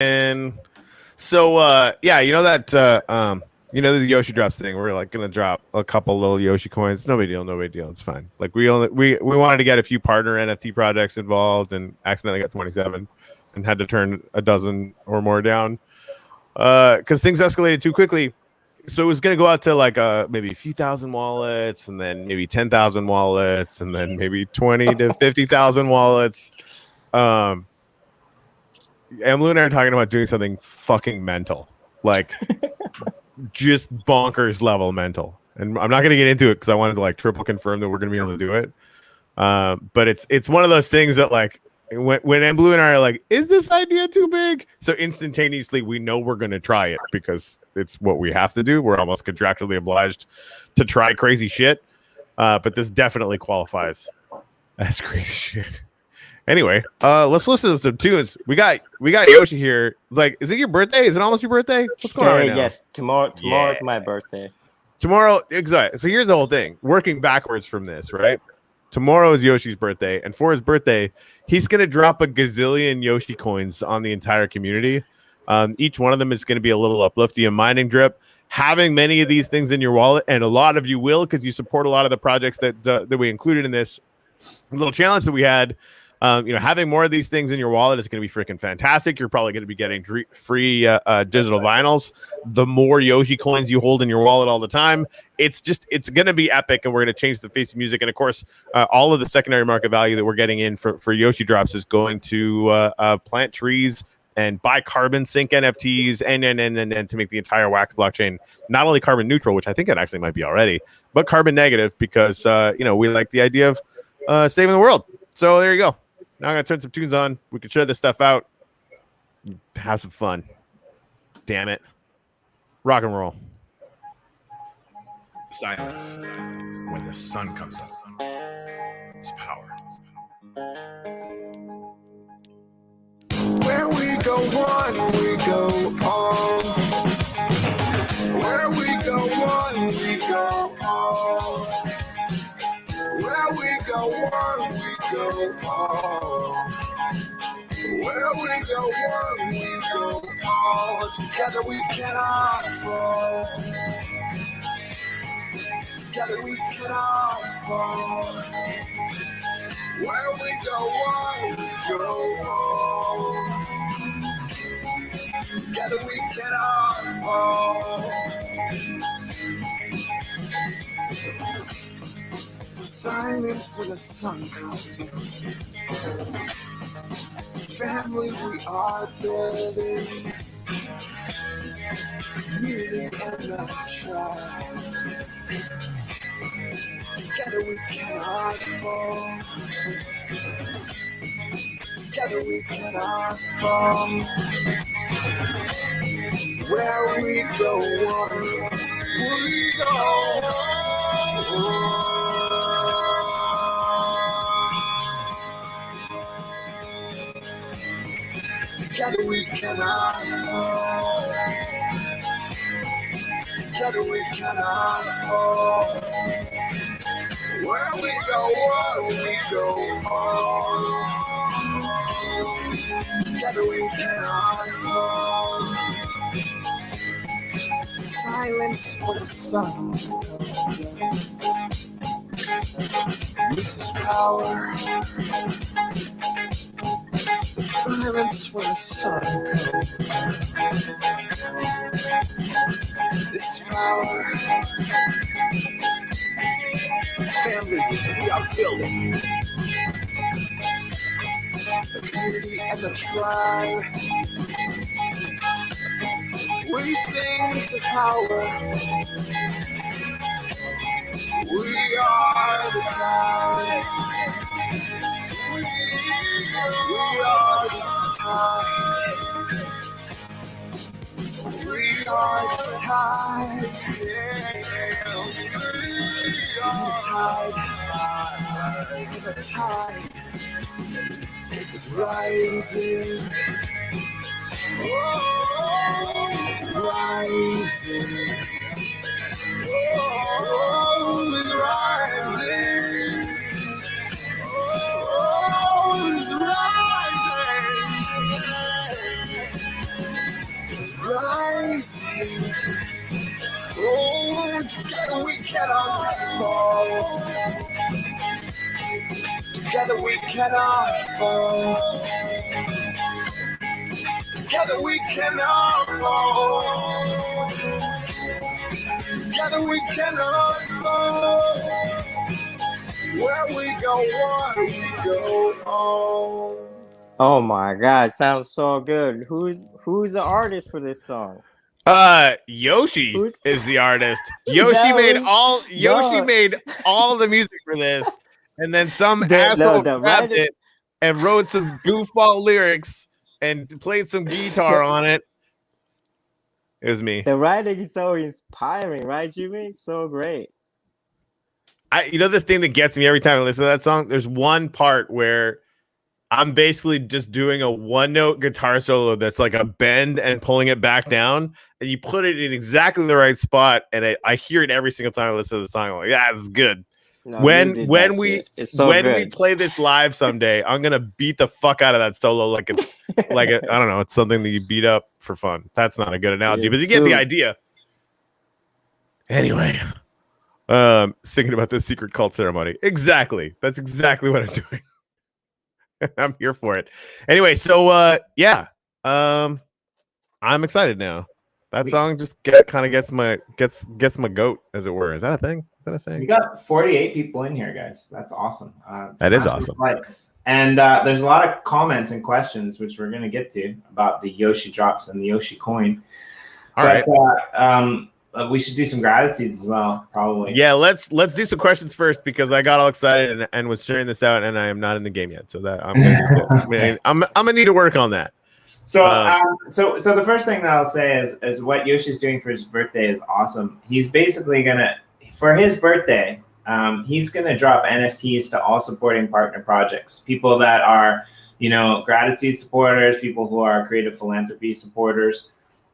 And so yeah, you know that the YoshiDrops thing. We're like gonna drop a couple little Yoshi coins. No big deal, no big deal. It's fine. Like we wanted to get a few partner NFT projects involved, and accidentally got 27, and had to turn a dozen or more down because things escalated too quickly. So it was gonna go out to like maybe a few thousand wallets, and then maybe 10,000 wallets, and then maybe 20 to 50,000 wallets. Emily and I are talking about doing something fucking mental, like just bonkers level mental. And I'm not going to get into it because I wanted to like triple confirm that we're going to be able to do it. But it's one of those things that like when Blue and I are like, is this idea too big? So instantaneously we know we're going to try it because it's what we have to do. We're almost contractually obliged to try crazy shit. But this definitely qualifies as crazy shit. Anyway, let's listen to some tunes. We got Yoshi here. Like, is it your birthday? Is it almost your birthday? What's going on right now? Yes, tomorrow is my birthday. Tomorrow, exactly. So here's the whole thing. Working backwards from this, right? Tomorrow is Yoshi's birthday, and for his birthday, he's gonna drop a gazillion Yoshi coins on the entire community. Each one of them is gonna be a little uplifty and mining drip. Having many of these things in your wallet, and a lot of you will because you support a lot of the projects that we included in this little challenge that we had. Having more of these things in your wallet is going to be freaking fantastic. You're probably going to be getting free digital vinyls. The more Yoshi coins you hold in your wallet all the time, it's going to be epic, and we're going to change the face of music. And of course, all of the secondary market value that we're getting in for YoshiDrops is going to plant trees and buy carbon sink NFTs and to make the entire Wax blockchain not only carbon neutral, which I think it actually might be already, but carbon negative because we like the idea of saving the world. So there you go. Now I'm going to turn some tunes on. We can share this stuff out. Have some fun. Damn it. Rock and roll. Silence. When the sun comes up, it's power. Where we go on, we go on. Where we go on, we go on. Where we go on, we go on. Where we go on, we go on. Together we cannot fall. Together we cannot fall. Where we go on, we go on. Together we cannot fall. The silence when the sun comes up. Family we are building. Community and the tribe. Together we cannot fall. Together we cannot fall. Where we go on, we go on. Together we cannot fall. Together we cannot fall. Where we go on, we go on. Together we cannot fall. Silence for the sun. This is power. Silence when the sun comes. This is power. Family, we are building. The community and the tribe. We sing the power. We are the tide. We are the tide. We are the tide. The tide is rising. It's rising. It's rising. It's rising. rising. Oh, together we cannot fall. Together we cannot fall. Together we cannot fall. Together we cannot fall. Where we go, on we go on. Oh my God, sounds so good. Who's the artist for this song? Yoshi Who's- is the artist. Yoshi made all the music for this, and then some asshole grabbed it and wrote some goofball lyrics and played some guitar on it. It was me. The writing is so inspiring, right, Jimmy? So great. The thing that gets me every time I listen to that song, there's one part where I'm basically just doing a one-note guitar solo that's like a bend and pulling it back down, and you put it in exactly the right spot, and I hear it every single time I listen to the song. I'm like, yeah, this is good. No, when we play this live someday, I'm gonna beat the fuck out of that solo like it's I don't know, it's something that you beat up for fun. That's not a good analogy, but you get the idea. Anyway, singing about this secret cult ceremony. Exactly. That's exactly what I'm doing. I'm here for it. Anyway, so yeah. I'm excited now. That song just kind of gets my goat, as it were. Is that a thing? Is that a saying? We got 48 people in here, guys. That's awesome. That is awesome. Likes. And there's a lot of comments and questions, which we're going to get to, about the YoshiDrops and the Yoshicoin. All right. We should do some gratitudes as well, probably. Yeah, let's do some questions first, because I got all excited and was sharing this out, and I am not in the game yet. So that I'm gonna need to work on that. So the first thing that I'll say is what Yoshi's doing for his birthday is awesome. He's basically for his birthday, he's gonna drop NFTs to all supporting partner projects, people that are, gratitude supporters, people who are creative philanthropy supporters.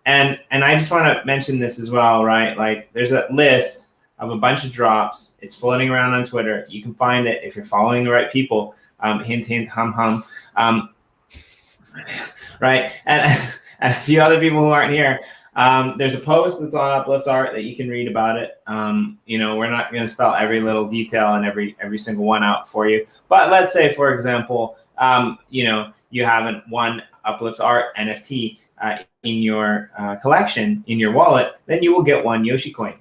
And I just want to mention this as well, right? Like, there's a list of a bunch of drops. It's floating around on Twitter. You can find it if you're following the right people. Hint, hint, hum, hum. Right? And a few other people who aren't here. There's a post that's on Uplift Art that you can read about it. We're not going to spell every little detail and every single one out for you. But let's say, for example, you haven't won Uplift Art NFT in your collection, in your wallet, then you will get one Yoshicoin.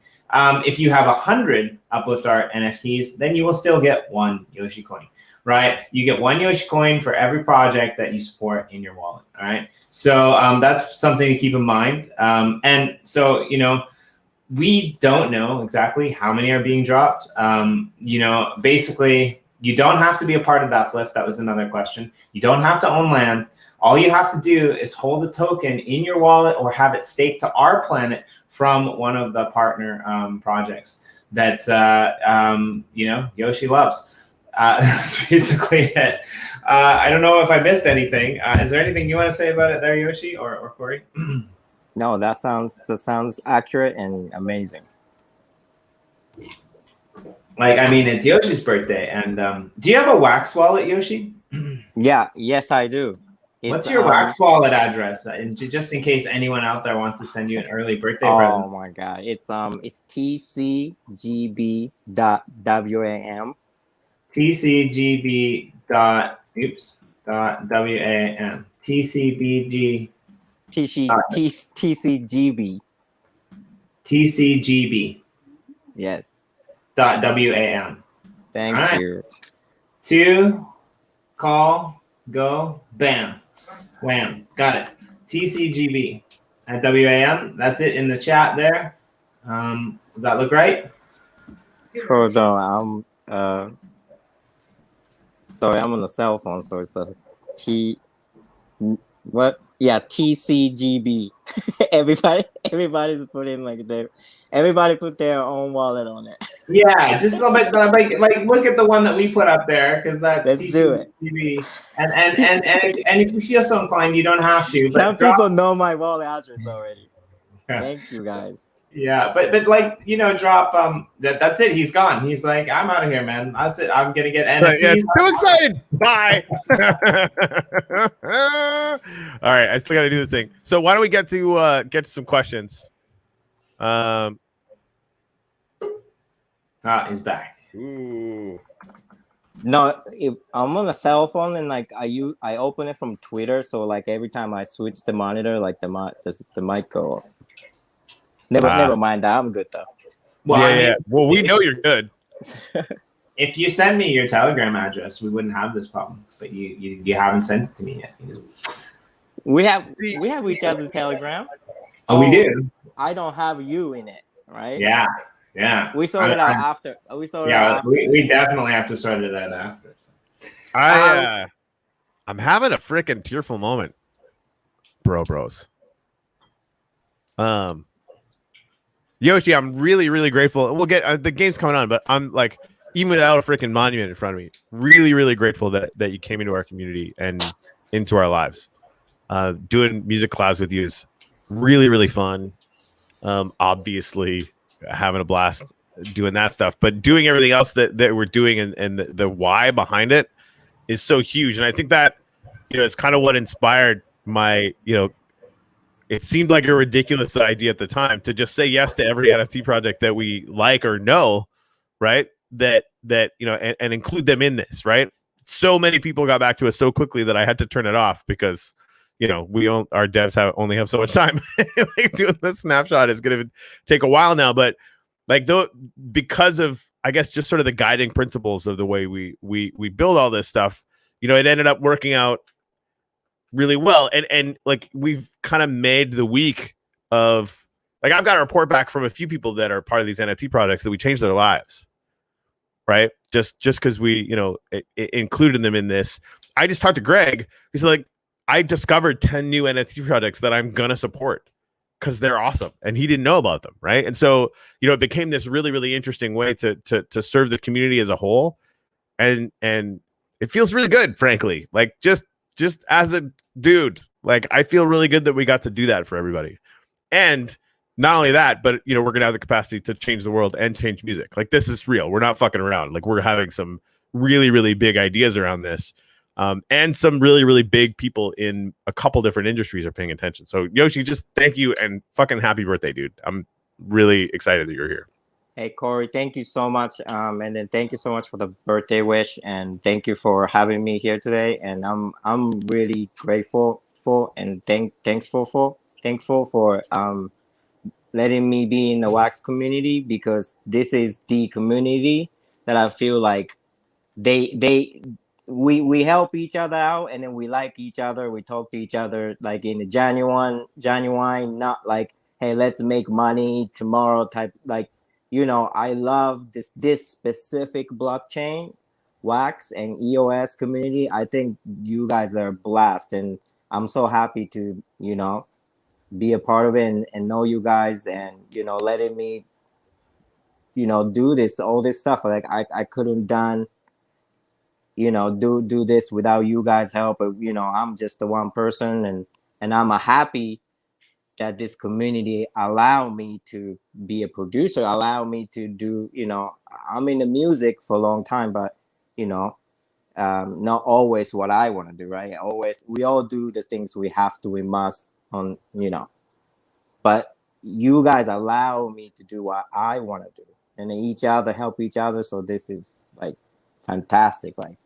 If you have 100 Uplift Art NFTs, then you will still get one Yoshicoin, right? You get one Yoshicoin for every project that you support in your wallet, all right? So that's something to keep in mind. And so, we don't know exactly how many are being dropped. Basically, you don't have to be a part of that Uplift. That was another question. You don't have to own land. All you have to do is hold a token in your wallet or have it staked to our planet from one of the partner projects that Yoshi loves. That's basically it. I don't know if I missed anything. Is there anything you want to say about it there, Yoshi or Corey? No, that sounds accurate and amazing. It's Yoshi's birthday, and do you have a Wax wallet, Yoshi? Yes, I do. What's your Wax wallet address? And just in case anyone out there wants to send you an early birthday present. Oh my God, it's tcgb.wam. tcgb.wam. tcbg. tcgb. tcgb. Yes. .wam. Thank you. To call, go, bam. Wham. Got it. TCGB at WAM. That's it in the chat there. Does that look right? Hold on. Sorry, I'm on the cell phone, so it's a TCGB. Everybody's putting everybody put their own wallet on it. Yeah, just a little bit like look at the one that we put up there, because that's Let's do it. And if you feel so inclined, you don't have to. Some people know my wallet address already. Thank you, guys. Yeah, but like, you know, drop that's it. He's gone. He's like, I'm out of here, man. That's it. I'm gonna get NFTs. Yeah, too excited. Bye. All right, I still gotta do this thing. So why don't we get to some questions? He's back. Ooh. No, if I'm on a cell phone and like I open it from Twitter, so like every time I switch the monitor, like the mic go off. Never mind that. I'm good though. Well, yeah, I mean, yeah. Well, we know you're good. If you send me your Telegram address, we wouldn't have this problem. But you haven't sent it to me yet. We have each other's Telegram. Oh, we do. I don't have you in it, right? Yeah. Yeah. We sort it out after. We definitely have to sort it out after. I'm having a freaking tearful moment, bros. Yoshi, I'm really, really grateful. We'll get the game's coming on, but I'm like, even without a freaking monument in front of me, really, really grateful that you came into our community and into our lives. Doing music collabs with you is really, really fun. Obviously, having a blast doing that stuff, but doing everything else that we're doing and the why behind it is so huge. And I think that, you know, it's kind of what inspired my, you know, it seemed like a ridiculous idea at the time to just say yes to every NFT project that we like or know, right? That you know, and include them in this, right? So many people got back to us so quickly that I had to turn it off because, you know, our devs only have so much time. Like doing the snapshot is going to take a while now, but like because of, I guess, just sort of the guiding principles of the way we build all this stuff, you know, it ended up working out really well. And like we've kind of made the week of, like, I've got a report back from a few people that are part of these NFT projects that we changed their lives, right? Just because we, you know, included them in this. I just talked to Greg. He's like, I discovered 10 new NFT projects that I'm going to support because they're awesome. And he didn't know about them, right? And so, you know, it became this really, really interesting way to serve the community as a whole. And it feels really good, frankly. Like, just as a dude, like, I feel really good that we got to do that for everybody. And not only that, but, you know, we're going to have the capacity to change the world and change music. Like, this is real. We're not fucking around. Like, we're having some really, really big ideas around this. And some really, really big people in a couple different industries are paying attention. So, Yoshi, just thank you and fucking happy birthday, dude. I'm really excited that you're here. Hey, Corey, thank you so much. And then thank you so much for the birthday wish. And thank you for having me here today. And I'm really grateful for and thankful for letting me be in the wax community, because this is the community that I feel like we help each other out, and then we like each other. We talk to each other like in the genuine, not like, hey, let's make money tomorrow type. Like, you know, I love this specific blockchain, wax and EOS community. I think you guys are a blast, and I'm so happy to, you know, be a part of it and know you guys, and, you know, letting me, you know, do all this stuff. Like, I couldn't done, you know, do this without you guys' help. But, you know, I'm just the one person, and I'm happy that this community allow me to be a producer, allow me to do, you know, I'm in the music for a long time, but, you know, not always what I want to do, right? We all do the things we have to, we must on, you know, but you guys allow me to do what I want to do, and then each other help each other. So this is like fantastic. Like,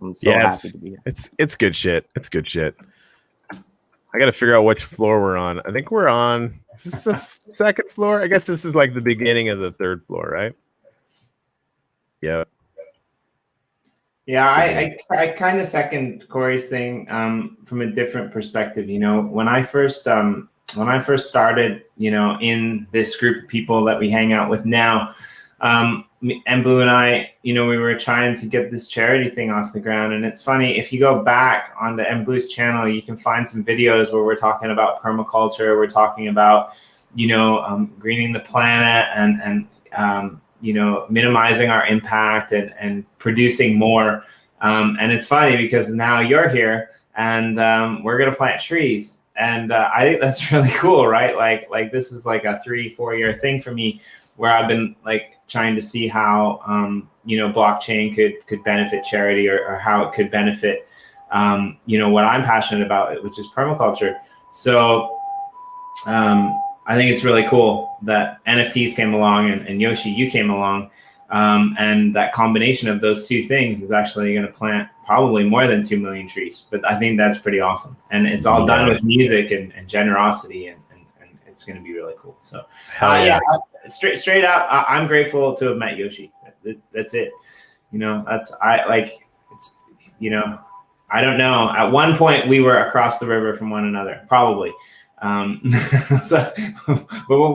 I'm so happy to be here. It's good shit. It's good shit. I got to figure out which floor we're on. I think we're on, is this the second floor? I guess this is like the beginning of the third floor, right? Yeah. Yeah, I kind of second Corey's thing from a different perspective. You know, when I first started, you know, in this group of people that we hang out with now, and Blue and I, you know, we were trying to get this charity thing off the ground. And it's funny, if you go back on the Blue's channel, you can find some videos where we're talking about permaculture. We're talking about, you know, greening the planet and you know, minimizing our impact and producing more. And it's funny because now you're here and we're going to plant trees. I think that's really cool, right? Like this is like a 3-4 year thing for me, where I've been like trying to see how blockchain could benefit charity, or how it could benefit what I'm passionate about, which is permaculture. So I think it's really cool that NFTs came along and Yoshi, you came along, and that combination of those two things is actually going to plant probably more than 2 million trees. But I think that's pretty awesome, and it's all done with music and generosity, and it's going to be really cool. So straight up, I'm grateful to have met Yoshi. That's it. I don't know. At one point, we were across the river from one another, probably. But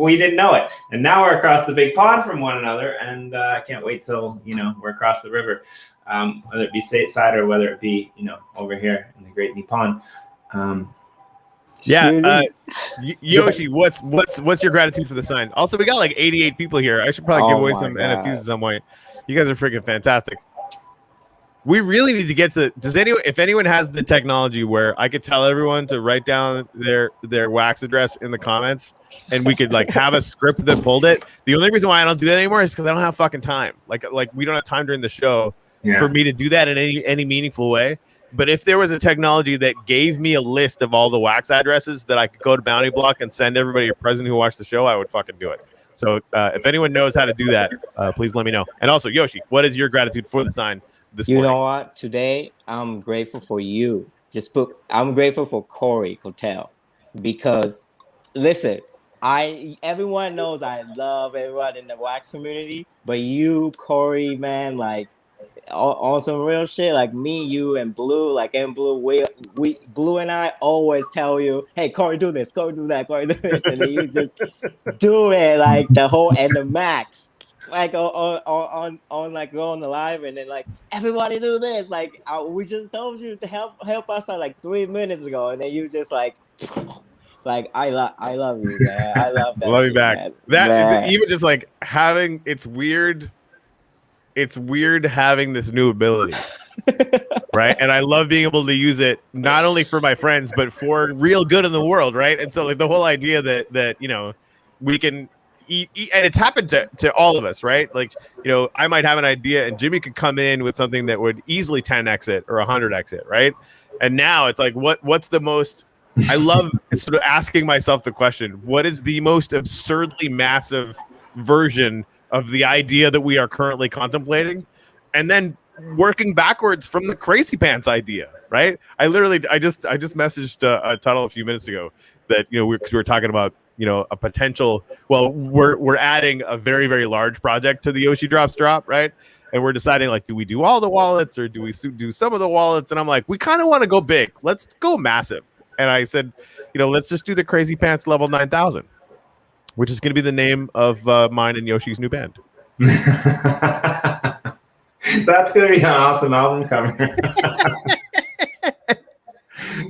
we didn't know it, and now we're across the big pond from one another, and I can't wait till we're across the river, whether it be stateside or whether it be over here in the Great Nippon. Yoshi, what's your gratitude for the sign? Also, we got like 88 people here. I should probably give away some NFTs at some point. You guys are freaking fantastic. We really need to get to. If anyone has the technology where I could tell everyone to write down their wax address in the comments, and we could like have a script that pulled it. The only reason why I don't do that anymore is because I don't have fucking time. Like we don't have time during the show for me to do that in any meaningful way. But if there was a technology that gave me a list of all the wax addresses that I could go to Bounty Block and send everybody a present who watched the show, I would fucking do it. So if anyone knows how to do that, please let me know. And also, Yoshi, what is your gratitude for the sign? You know what? Today, I'm grateful for you. I'm grateful for Corey Cottrell, because listen, everyone knows I love everyone in the wax community, but you, Corey, man, like on some real shit, like me, you, and Blue, and Blue, we Blue and I always tell you, hey, Corey, do this, Corey, do that, Corey, do this, and then you just do it like the whole and the max. Like on like go on the live, and then like everybody do this, like we just told you to help us out like 3 minutes ago, and then you just like I love you, man. I love that. Love you back. Man. That even just like having it's weird having this new ability. Right, and I love being able to use it not only for my friends but for real good in the world, right? And so like the whole idea that we can eat, and it's happened to all of us, right? Like, I might have an idea and Jimmy could come in with something that would easily 10x it or 100x it, right? And now it's like, what's the most, I love sort of asking myself the question, what is the most absurdly massive version of the idea that we are currently contemplating? And then working backwards from the crazy pants idea, right? I just messaged Tuttle a few minutes ago that, we were talking about, a potential, well, we're adding a very, very large project to the YoshiDrops drop, right? And we're deciding, like, do we do all the wallets or do we do some of the wallets? And I'm like, we kind of want to go big. Let's go massive. And I said, let's just do the Crazy Pants Level 9000, which is going to be the name of mine and Yoshi's new band. That's going to be an awesome album cover.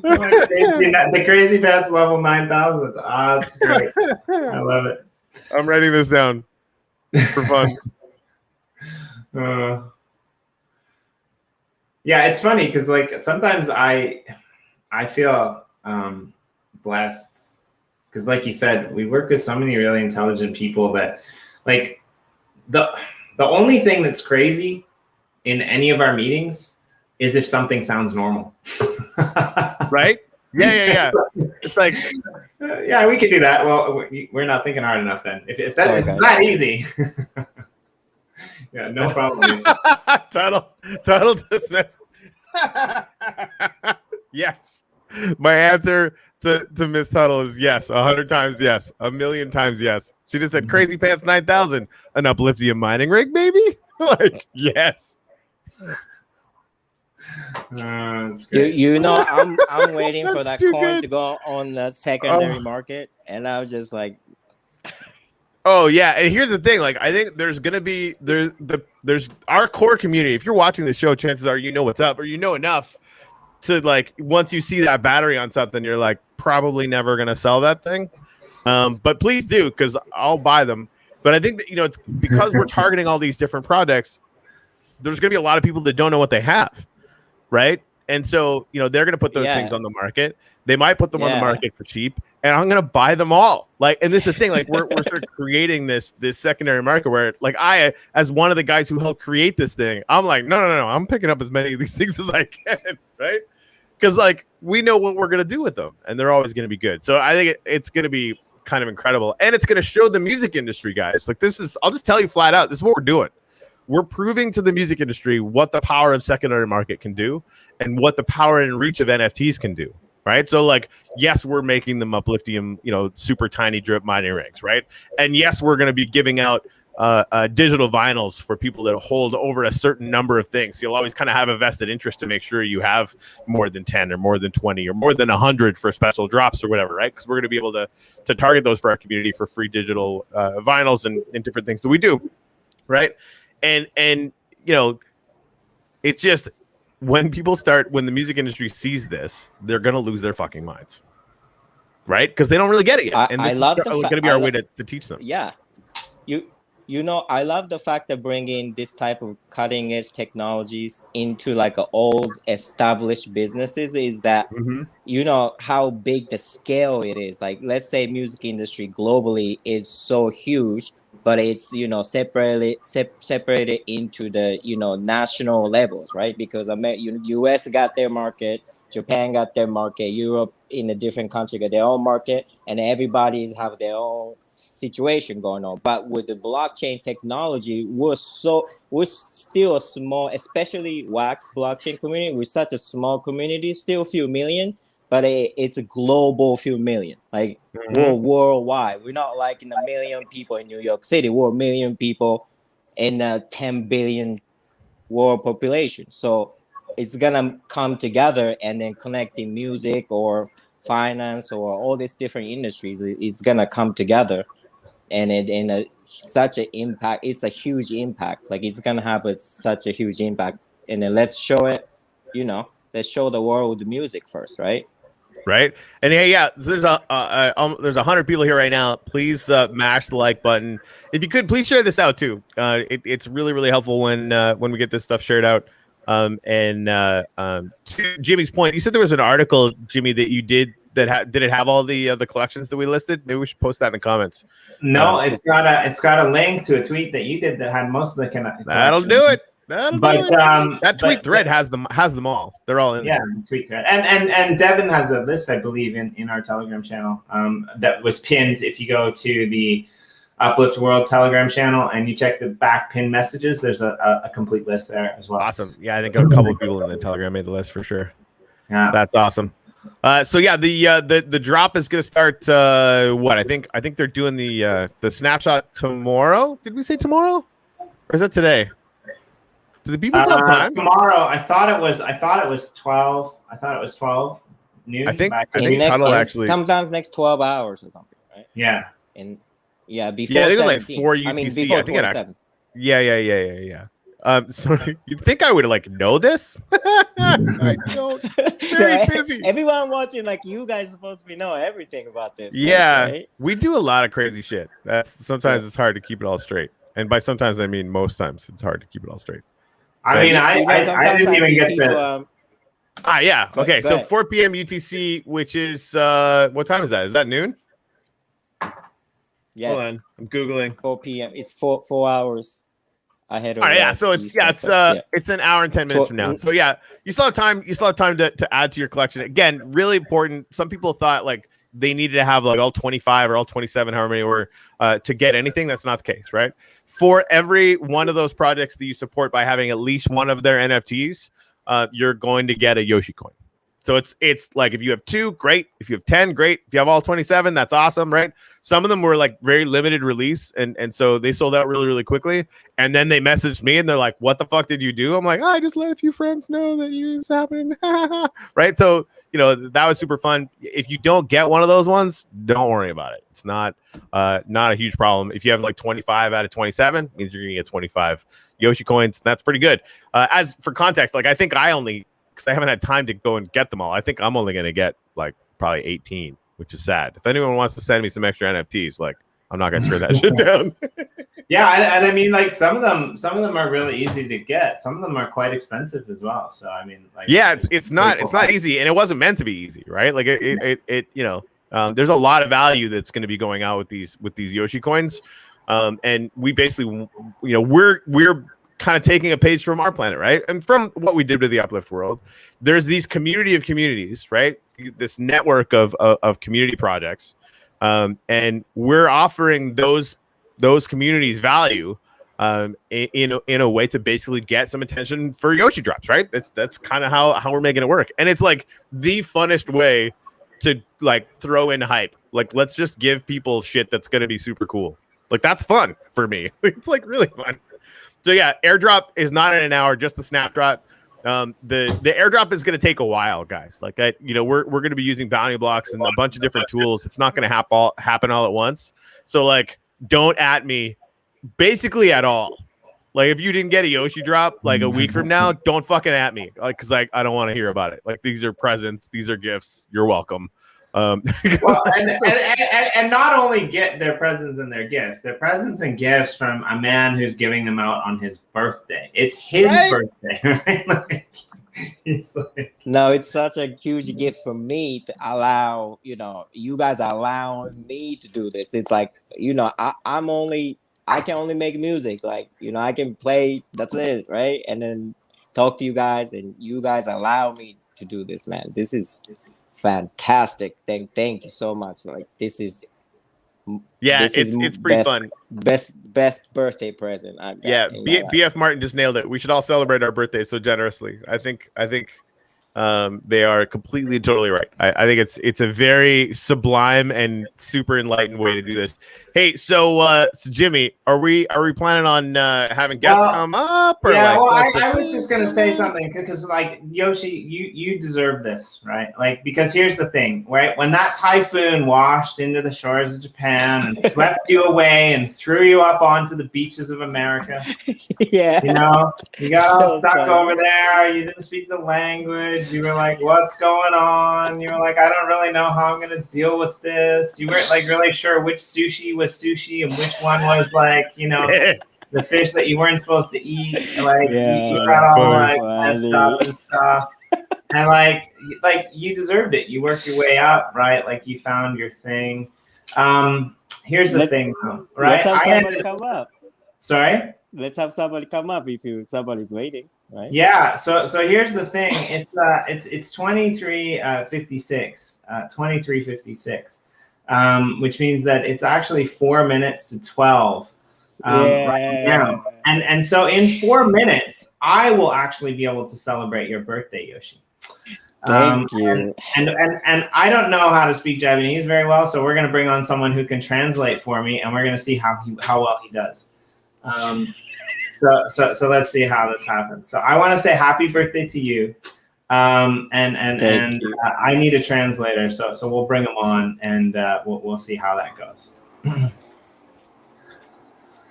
The Crazy Pants Level 9000. That's great. I love it. I'm writing this down for fun. Yeah, it's funny because like sometimes I feel blessed because, like you said, we work with so many really intelligent people that like the only thing that's crazy in any of our meetings is if something sounds normal. Right? Yeah. It's like, yeah, we could do that. Well, we're not thinking hard enough then. If that's that easy. Yeah, no problem. Tuttle dismissed. Yes. My answer to Miss Tuttle is yes. 100 times yes. 1,000,000 times yes. She just said Crazy Pants 9000. An Upliftium mining rig, maybe? Like, yes. I'm waiting for that coin to go on the secondary market, and I was just like, oh yeah. And here's the thing, like I think there's gonna be there's our core community. If you're watching the show, chances are you know what's up, or you know enough to like once you see that battery on something, you're like probably never gonna sell that thing. But please do, because I'll buy them. But I think that it's because we're targeting all these different projects. There's gonna be a lot of people that don't know what they have. Right. And so, they're going to put those things on the market. They might put them on the market for cheap, and I'm gonna buy them all. Like, and this is the thing. Like, we're sort of creating this secondary market where, like, I, as one of the guys who helped create this thing, I'm like, no, I'm picking up as many of these things as I can, right? Because like we know what we're gonna do with them, and they're always gonna be good. So I think it's gonna be kind of incredible, and it's gonna show the music industry, guys. Like, this is, I'll just tell you flat out, this is what we're doing. We're proving to the music industry what the power of secondary market can do, and what the power and reach of NFTs can do. Right. So, like, yes, we're making them Upliftium, super tiny drip mining rigs. Right. And yes, we're going to be giving out digital vinyls for people that hold over a certain number of things. So you'll always kind of have a vested interest to make sure you have more than 10 or more than 20 or more than 100 for special drops or whatever. Right. Because we're going to be able to target those for our community for free digital vinyls and different things that we do. Right. And it's just, when the music industry sees this, they're going to lose their fucking minds. Right? Because they don't really get it yet. And this is going to be our way to teach them. Yeah. I love the fact that bringing this type of cutting edge technologies into like old established businesses is that, how big the scale it is. Like, let's say music industry globally is so huge, but it's, separated into the, national levels, right? Because US got their market, Japan got their market, Europe in a different country got their own market, and everybody's have their own situation going on. But with the blockchain technology, we're still a small, especially Wax blockchain community, we're such a small community, still a few million, but it's a global few million. Like, we're worldwide. We're not like in a million people in New York City. We're a million people in a 10 billion world population. So it's gonna come together, and then connecting music or finance or all these different industries, it's gonna come together, and such an impact. It's a huge impact. Like, it's gonna have such a huge impact. And then let's show it. Let's show the world with the music first, right? Right. And so there's 100 people here right now. Please mash the like button. If you could, please share this out too. It's really, really helpful when we get this stuff shared out. To Jimmy's point, you said there was an article, Jimmy, that you did that did it have all the collections that we listed? Maybe we should post that in the comments. No, it's got a link to a tweet that you did that had most of the collections. That'll do it. That tweet thread has them all. They're all in there. Yeah, tweet thread. And Devin has a list, I believe, in our Telegram channel that was pinned. If you go to the Uplift World Telegram channel and you check the back pin messages, there's a complete list there as well. Awesome. Yeah, I think a couple of people in the Telegram made the list for sure. Yeah, that's awesome. So yeah, the drop is going to start. What I think they're doing the snapshot tomorrow. Did we say tomorrow, or is that today? Do the people still have time? Tomorrow, I thought it was 12. I thought it was 12 noon. I think Cottrell actually sometimes next 12 hours or something, right? Yeah. And yeah, before I think it was like 17. 4 UTC. I mean, before I think it actually, 27. Yeah. So you'd think I would know this? I don't. It's very busy. Everyone watching, like, you guys supposed to know everything about this. Yeah, right? We do a lot of crazy shit. Sometimes it's hard to keep it all straight, and by sometimes I mean most times it's hard to keep it all straight. I didn't even get to. Yeah. Okay. So ahead. 4 p.m. UTC, which is what time is that? Is that noon? Yes. Hold on, I'm googling. 4 p.m. It's 4 hours ahead of. All right, yeah. So it's an hour and 10 minutes from now. So yeah, you still have time. You still have time to add to your collection. Again, really important. Some people thought like they needed to have like all 25 or all 27, however many were, to get anything. That's not the case, right? For every one of those projects that you support by having at least one of their NFTs, you're going to get a Yoshicoin. So it's like if you have 2, great. If you have 10, great. If you have all 27, that's awesome, right? Some of them were like very limited release, and so they sold out really, really quickly. And then they messaged me and they're like, "What the fuck did you do?" I'm like, I just let a few friends know that this happened, right? So that was super fun. If you don't get one of those ones, don't worry about it. It's not a huge problem. If you have like 25 out of 27, means you're gonna get 25 Yoshi coins. That's pretty good. As for context, like I think because I haven't had time to go and get them all. I think I'm only going to get like probably 18, which is sad. If anyone wants to send me some extra NFTs, like I'm not gonna turn that shit down. Yeah, and I mean, like some of them are really easy to get. Some of them are quite expensive as well. So I mean, like, yeah, it's not easy, and it wasn't meant to be easy, right? Like it you know, there's a lot of value that's going to be going out with these Yoshi coins, and we basically, you know, we're kind of taking a page from our planet, right? And from what we did with the Uplift world, there's these community of communities, right? This network of community projects, and we're offering those communities value in a way to basically get some attention for YoshiDrops, right? That's kind of how we're making it work. And it's like the funnest way to like throw in hype. Like, let's just give people shit that's going to be super cool. Like, that's fun for me. It's like really fun. So yeah, airdrop is not in an hour, just the snapshot. The airdrop is going to take a while, guys. Like, we're going to be using bounty blocks and a bunch of different tools. It's not going to happen all at once. So like, don't at me basically at all. Like, if you didn't get a Yoshi drop like a week from now, don't fucking at me. Like, cause like I don't want to hear about it. Like, these are presents, these are gifts. You're welcome. Well, and not only get their presents and their gifts, they're presents and gifts from a man who's giving them out on his birthday. It's his birthday, right? Like, he's like, no, it's such a huge gift for me to allow, you guys are allowing me to do this. It's like, I can only make music. Like, I can play, that's it, right? And then talk to you guys, and you guys allow me to do this, man. This is fantastic. Thank you so much. Like, it's pretty fun. Best birthday present I've got. Yeah, BF Martin just nailed it. We should all celebrate our birthdays so generously. I think they are completely and totally right. I think it's a very sublime and super enlightened way to do this. Hey, so Jimmy, are we planning on having guests come up? Or yeah, like, I was just gonna say something, because like, Yoshi, you deserve this, right? Like, because here's the thing, right? When that typhoon washed into the shores of Japan and swept you away and threw you up onto the beaches of America, yeah, you got all stuck over there. You didn't speak the language. You were like, what's going on? You were like, I don't really know how I'm going to deal with this. You weren't like really sure which sushi was sushi and which one was like, the fish that you weren't supposed to eat. Like, you got all like messed up and stuff. And like you deserved it. You worked your way up, right? Like, you found your thing. Here's the thing, though, right? Let's have somebody come up. Sorry? Let's have somebody come up if somebody's waiting. Right. Yeah. So here's the thing. It's 23:56. 23:56. Which means that it's actually 4 minutes to 12 right now. And so in 4 minutes, I will actually be able to celebrate your birthday, Yoshi. Thank you. And I don't know how to speak Japanese very well, so we're going to bring on someone who can translate for me, and we're going to see how well he does. So let's see how this happens. So I want to say happy birthday to you. And I need a translator. So we'll bring him on, and we'll see how that goes.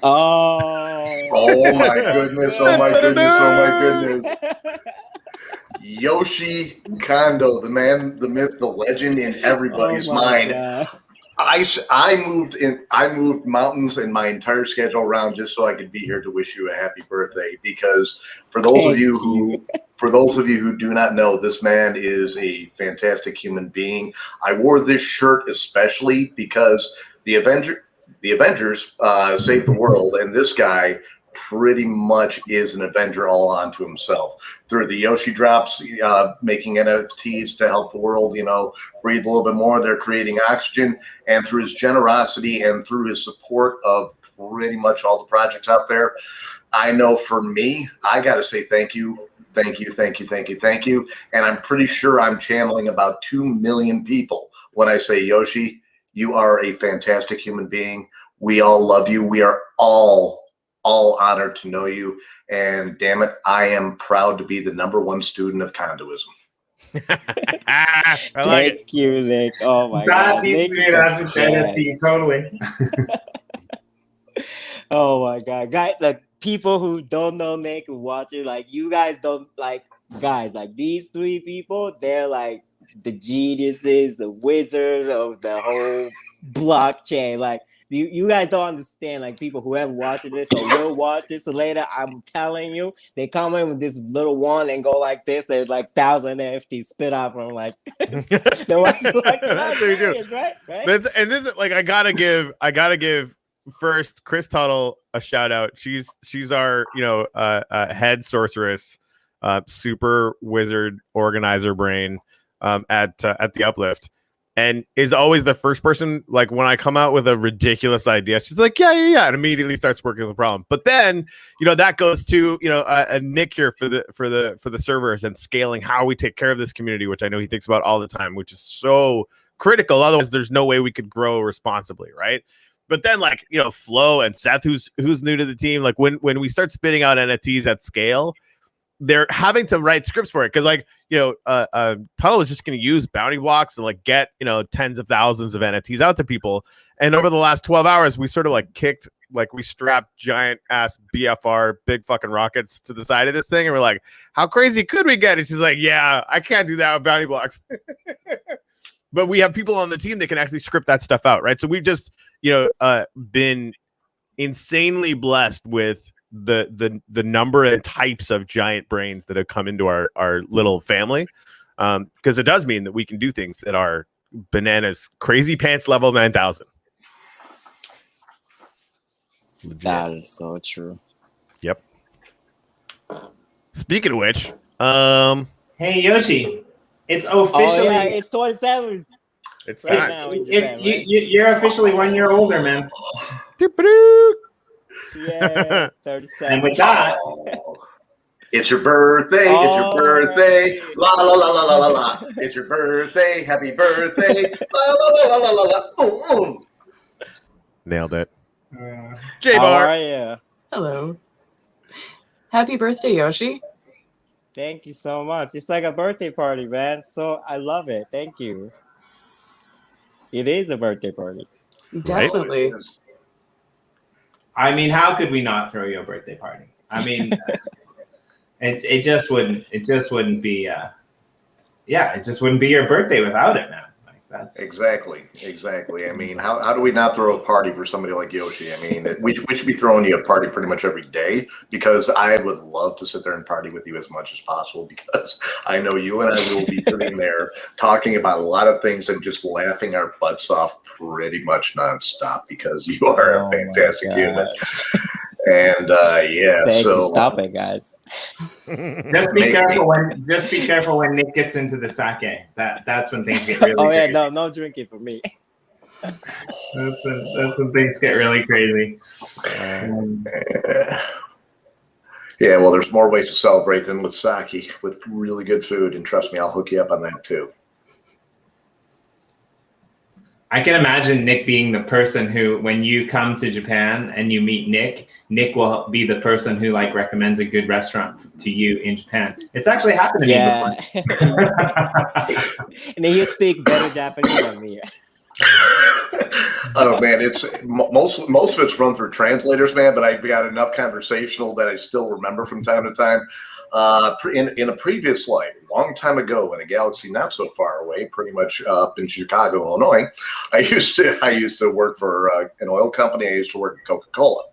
Oh my goodness. Oh my goodness. Oh my goodness. Yoshi Kondo, the man, the myth, the legend in everybody's mind. God. I moved mountains and my entire schedule around just so I could be here to wish you a happy birthday. Because for those of you who do not know, this man is a fantastic human being. I wore this shirt especially because the Avengers saved the world, and this guy pretty much is an Avenger all onto himself. Through the YoshiDrops, making NFTs to help the world, breathe a little bit more. They're creating oxygen, and through his generosity and through his support of pretty much all the projects out there, I know for me, I got to say thank you. And I'm pretty sure I'm channeling about 2 million people when I say, Yoshi, you are a fantastic human being. We all love you. We are all honored to know you, and damn it, I am proud to be the #1 student of condoism. Thank you, Nick. Oh my God, that needs to be an opportunity, totally. Oh my God, guys! Like, people who don't know Nick, who watch it, like, you guys don't like, guys, like, these 3 people, they're like the geniuses, the wizards of the whole blockchain. Like, You guys don't understand. Like people who haven't watched this or will watch this later, I'm telling you, they come in with this little one and go like this. There's like 1,000 NFTs spit out from like. The one's like, no, serious, right? This is like I gotta give first Chris Tuttle a shout out. She's our head sorceress, super wizard organizer brain at the Uplift. And is always the first person, like when I come out with a ridiculous idea, she's like, yeah, and immediately starts working on the problem. But then, that goes to a Nick here for the servers and scaling how we take care of this community, which I know he thinks about all the time, which is so critical. Otherwise, there's no way we could grow responsibly, right? But then, like Flo and Seth, who's new to the team, like when we start spitting out NFTs at scale, they're having to write scripts for it because Tuttle was just going to use bounty blocks and like get tens of thousands of NFTs out to people. And over the last 12 hours, we sort of we strapped giant ass BFR big fucking rockets to the side of this thing, and we're like, how crazy could we get? And she's like, yeah, I can't do that with bounty blocks. But we have people on the team that can actually script that stuff out, right? So we've just been insanely blessed with the number and types of giant brains that have come into our little family, because it does mean that we can do things that are bananas, crazy pants level 9,000. That is so true. Yep. Speaking of which, hey Yoshi, it's officially it's 27. It's right time. now in Japan, right? You're officially 1 year older, man. Yeah, 37. And with that, it's your birthday. It's your birthday. Right. La la la la la la la. It's your birthday. Happy birthday. La la la la la la la. Boom, boom. Nailed it. uh, J How Bar. are you? Hello. Happy birthday, Yoshi. Thank you so much. It's like a birthday party, man. So I love it. Thank you. It is a birthday party. Definitely. I mean, how could we not throw you a birthday party? I mean, it just wouldn't be it just wouldn't be your birthday without it, man. Like that's Exactly. I mean, how do we not throw a party for somebody like Yoshi? I mean, we should be throwing you a party pretty much every day, because I would love to sit there and party with you as much as possible, because I know you and I will be sitting there talking about a lot of things and just laughing our butts off pretty much nonstop, because you are a fantastic human. And Thank so you. Stop it, guys. just be careful when Nick gets into the sake. That's when things get really crazy. No drinking for me. That's when things get really crazy. Yeah, well, there's more ways to celebrate than with sake, with really good food, and trust me, I'll hook you up on that too. I can imagine Nick being the person who, when you come to Japan and you meet Nick will be the person who like recommends a good restaurant to you in Japan. It's actually happened to me before. And then you speak better Japanese than me. Oh man, it's most of it's run through translators, man. But I've got enough conversational that I still remember from time to time. In a previous life, a long time ago, in a galaxy not so far away, pretty much up in Chicago, Illinois, I used to work for an oil company. I used to work at Coca-Cola,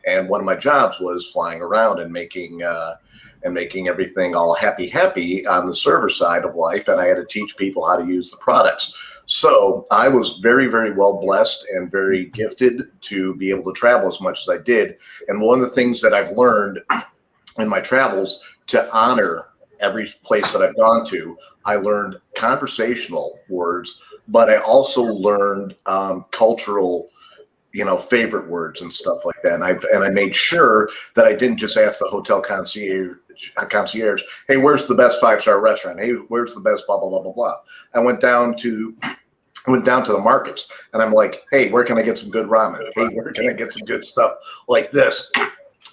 and one of my jobs was flying around and making everything all happy on the server side of life, and I had to teach people how to use the products. So I was very, very well blessed and very gifted to be able to travel as much as I did. And one of the things that I've learned in my travels, to honor every place that I've gone to, I learned conversational words, but I also learned cultural, favorite words and stuff like that. And I made sure that I didn't just ask the hotel concierge, hey, where's the best 5-star restaurant? Hey, where's the best blah, blah, blah, blah, blah. I went down to the markets, and I'm like, hey, where can I get some good ramen? Hey, where can I get some good stuff like this?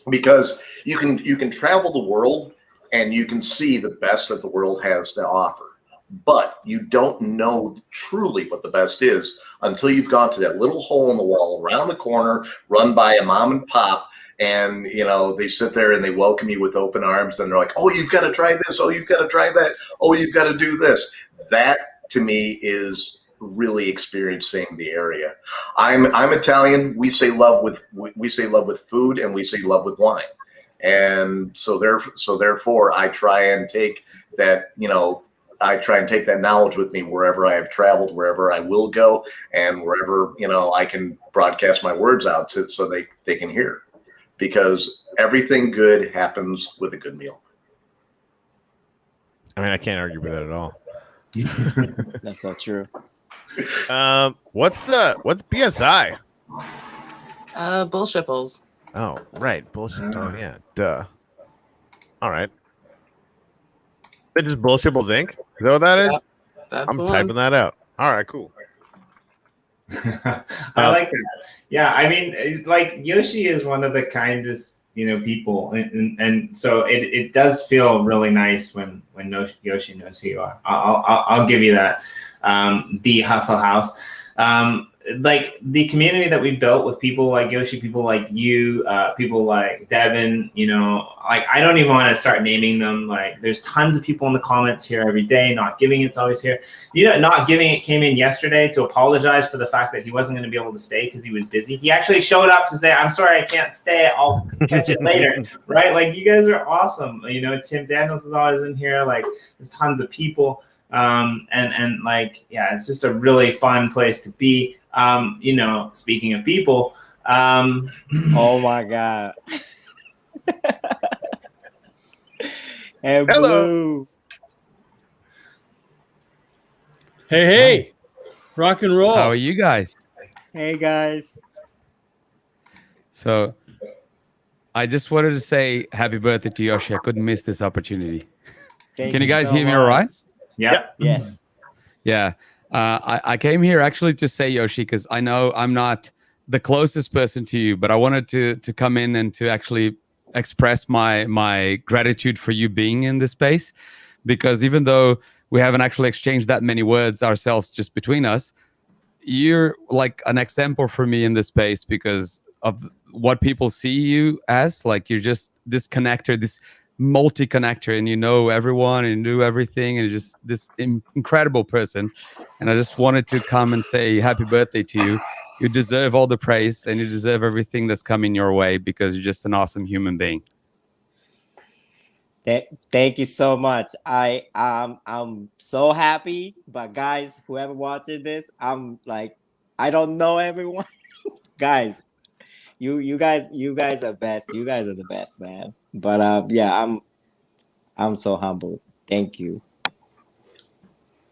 Because you can travel the world and you can see the best that the world has to offer, but you don't know truly what the best is until you've gone to that little hole in the wall around the corner, run by a mom and pop, and they sit there and they welcome you with open arms, and they're like, oh, you've got to try this, oh, you've got to try that, oh, you've got to do this. That to me is really experiencing the area. I'm Italian. We say love with food, and we say love with wine. And so therefore I try and take that, that knowledge with me wherever I have traveled, wherever I will go, and wherever, I can broadcast my words out so they can hear, because everything good happens with a good meal. I mean, I can't argue with that at all. That's not true. What's BSI? Bullshipples. Oh, right. Bullshit. Oh, yeah. Duh. All right. They're just Bullshipples Inc.? Is that what that is? Yep, that's I'm the typing one. that out. All right, cool. I like that. Yeah, I mean, like Yoshi is one of the kindest, people, and so it does feel really nice when Yoshi knows who you are. I'll give you that. The Hustle House, like the community that we built with people like Yoshi, people like you, people like Devin, like I don't even want to start naming them. Like there's tons of people in the comments here every day. Not Giving It's always here. Not Giving It came in yesterday to apologize for the fact that he wasn't going to be able to stay because he was busy. He actually showed up to say, "I'm sorry, I can't stay. I'll catch it later." Right? Like you guys are awesome. Tim Daniels is always in here. Like there's tons of people. And like, yeah, it's just a really fun place to be. Speaking of people, Oh my God. Hey, Hello. Blue. Hey, rock and roll. How are you guys? Hey, guys. So, I just wanted to say happy birthday to Yoshi. I couldn't miss this opportunity. Thank Can you guys so hear me all right? much. yeah. Yes. Yeah. I came here actually to say, Yoshi, because I know I'm not the closest person to you, but I wanted to come in and to actually express my gratitude for you being in this space, because even though we haven't actually exchanged that many words ourselves just between us, you're like an example for me in this space because of what people see you as. Like you're just this connector, this multi-connector, and everyone and do everything, and just this incredible person. And I just wanted to come and say happy birthday to you. You deserve all the praise, and you deserve everything that's coming your way, because you're just an awesome human being. Thank you so much. I'm so happy. But guys, whoever watching this, I'm like, I don't know everyone. Guys, you guys are best. You guys are the best, man. But yeah, I'm so humbled. Thank you.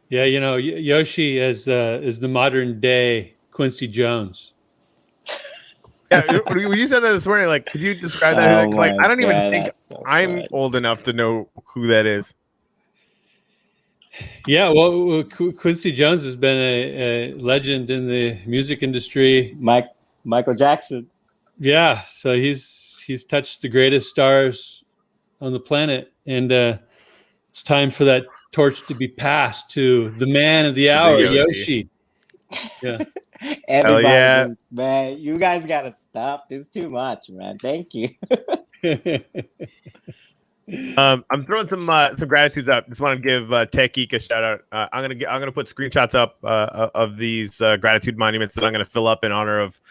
Yeah, Yoshi is the modern day Quincy Jones. Yeah, when you said that this morning, like, could you describe that? Oh Like, my I don't even God, think that's so I'm funny. old enough to know who that is. Yeah, well, Quincy Jones has been a legend in the music industry. Michael Jackson. Yeah, so he's touched the greatest stars on the planet, and it's time for that torch to be passed to the man of the hour, Yoshi. Yeah. Everybody, yeah. man, you guys gotta stop. This is too much, man. Thank you. I'm throwing some gratitudes up. Just want to give Tech Geek a shout out. I'm gonna put screenshots up of these gratitude monuments that I'm gonna fill up in honor of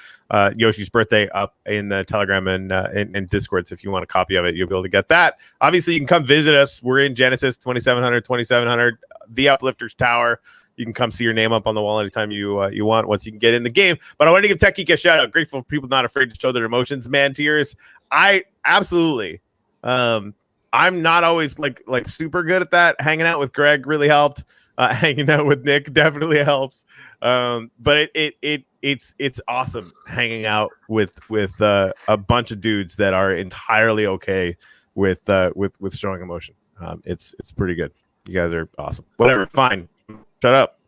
Yoshi's birthday up in the Telegram and Discord. So if you want a copy of it, you'll be able to get that. Obviously, you can come visit us. We're in Genesis 2700, the Uplifters Tower. You can come see your name up on the wall anytime you want, once you can get in the game. But I wanted to give Tech Geek a shout out. Grateful for people not afraid to show their emotions. Man, tears. I absolutely. I'm not always like super good at that. Hanging out with Greg really helped. Hanging out with Nick definitely helps. But it's awesome hanging out with a bunch of dudes that are entirely okay with showing emotion. It's pretty good. You guys are awesome. Whatever, fine. Shut up.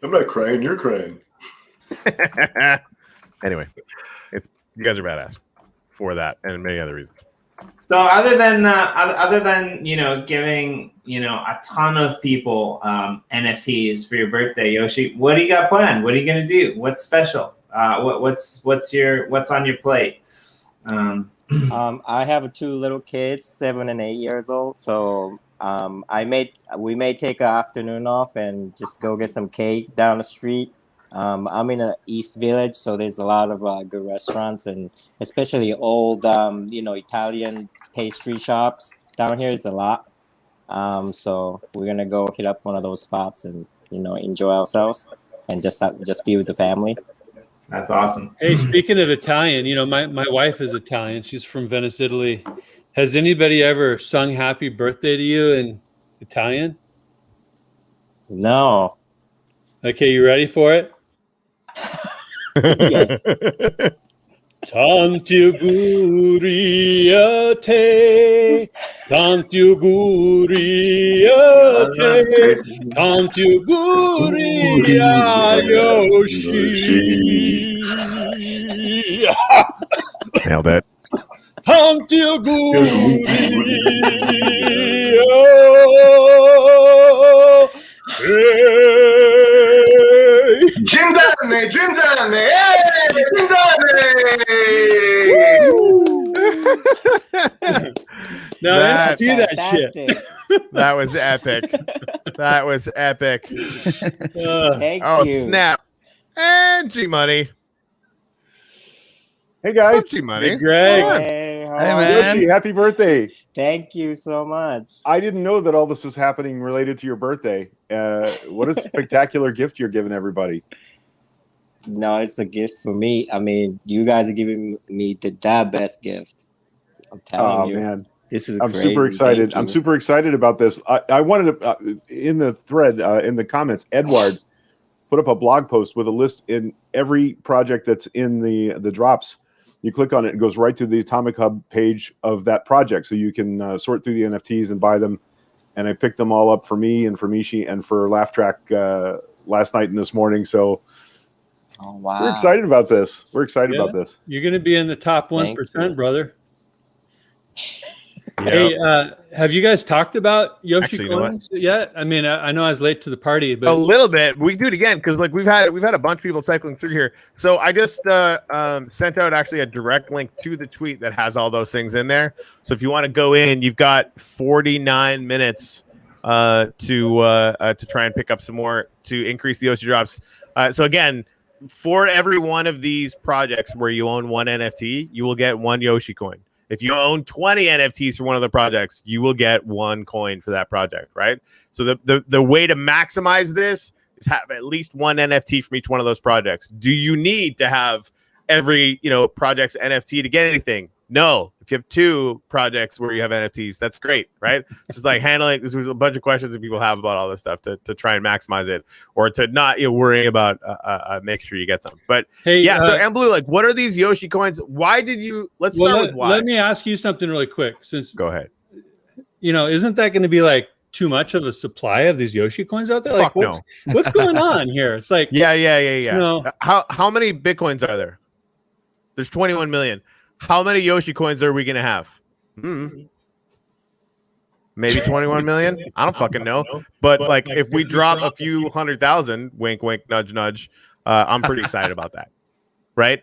I'm not crying. You're crying. Anyway, you guys are badass for that and many other reasons. So other than giving a ton of people NFTs for your birthday, Yoshi, what do you got planned? What are you gonna do? What's special? What's on your plate? I have two little kids, 7 and 8 years old. So we may take an afternoon off and just go get some cake down the street. I'm in a East Village, so there's a lot of good restaurants, and especially old, Italian pastry shops down here is a lot. So we're gonna go hit up one of those spots and enjoy ourselves and just be with the family. That's awesome. Hey, speaking of Italian, my wife is Italian. She's from Venice, Italy. Has anybody ever sung happy birthday to you in Italian? No. Okay, you ready for it? Yes. Tanti auguri a te, tanti auguri a te, tanti auguri a Yoshi. Nailed it. Tanti auguri a te. Jim Danny, hey, Jim Danny. No, I didn't see that shit. That was epic. That was epic. Thank you. Snap. And G-Money. Hey, guys. What's up, G-Money? Hey, Greg. Hey, how Hey, are man. Yoshi, happy birthday. you? Thank you so much. I didn't know that all this was happening related to your birthday. What a spectacular gift you're giving everybody. No, it's a gift for me. I mean, you guys are giving me the best gift. I'm telling you. Man. This is I'm crazy. super excited. Thank I'm you. super excited about this. I wanted to, in the thread, in the comments, Edward put up a blog post with a list in every project that's in the drops. You click on it, it goes right to the Atomic Hub page of that project. So you can sort through the NFTs and buy them. And I picked them all up for me and for Mishi and for Laugh Track last night and this morning. So Oh, wow. we're excited about this. We're excited about this. You're going to be in the top Thank 1%, you. brother. Hey, have you guys talked about Yoshi Actually, you know what? coins yet? I mean, I know I was late to the party, but A little bit. We can do it again because we've had a bunch of people cycling through here. So I just sent out actually a direct link to the tweet that has all those things in there. So if you want to go in, you've got 49 minutes to try and pick up some more to increase the YoshiDrops. So again, for every one of these projects where you own one NFT, you will get one Yoshi coin. If you own 20 NFTs for one of the projects, you will get one coin for that project, right? So the way to maximize this is have at least one NFT from each one of those projects. Do you need to have every project's NFT to get anything? No. If you have two projects where you have NFTs, that's great, right? Just like handling, there's a bunch of questions that people have about all this stuff to try and maximize it, or to not worry about make sure you get some. But hey, so Blue, like, what are these Yoshi coins? Why did you? Let's start with why. Let me ask you something really quick. Since go ahead. Isn't that going to be like too much of a supply of these Yoshi coins out there? Fuck like, what's going on here? It's like, yeah. No. How many Bitcoins are there? There's 21 million. How many Yoshi coins are we going to have? Maybe 21 million? I don't fucking know. But like, if we drop a few 100,000, wink, wink, nudge, nudge, I'm pretty excited about that. Right?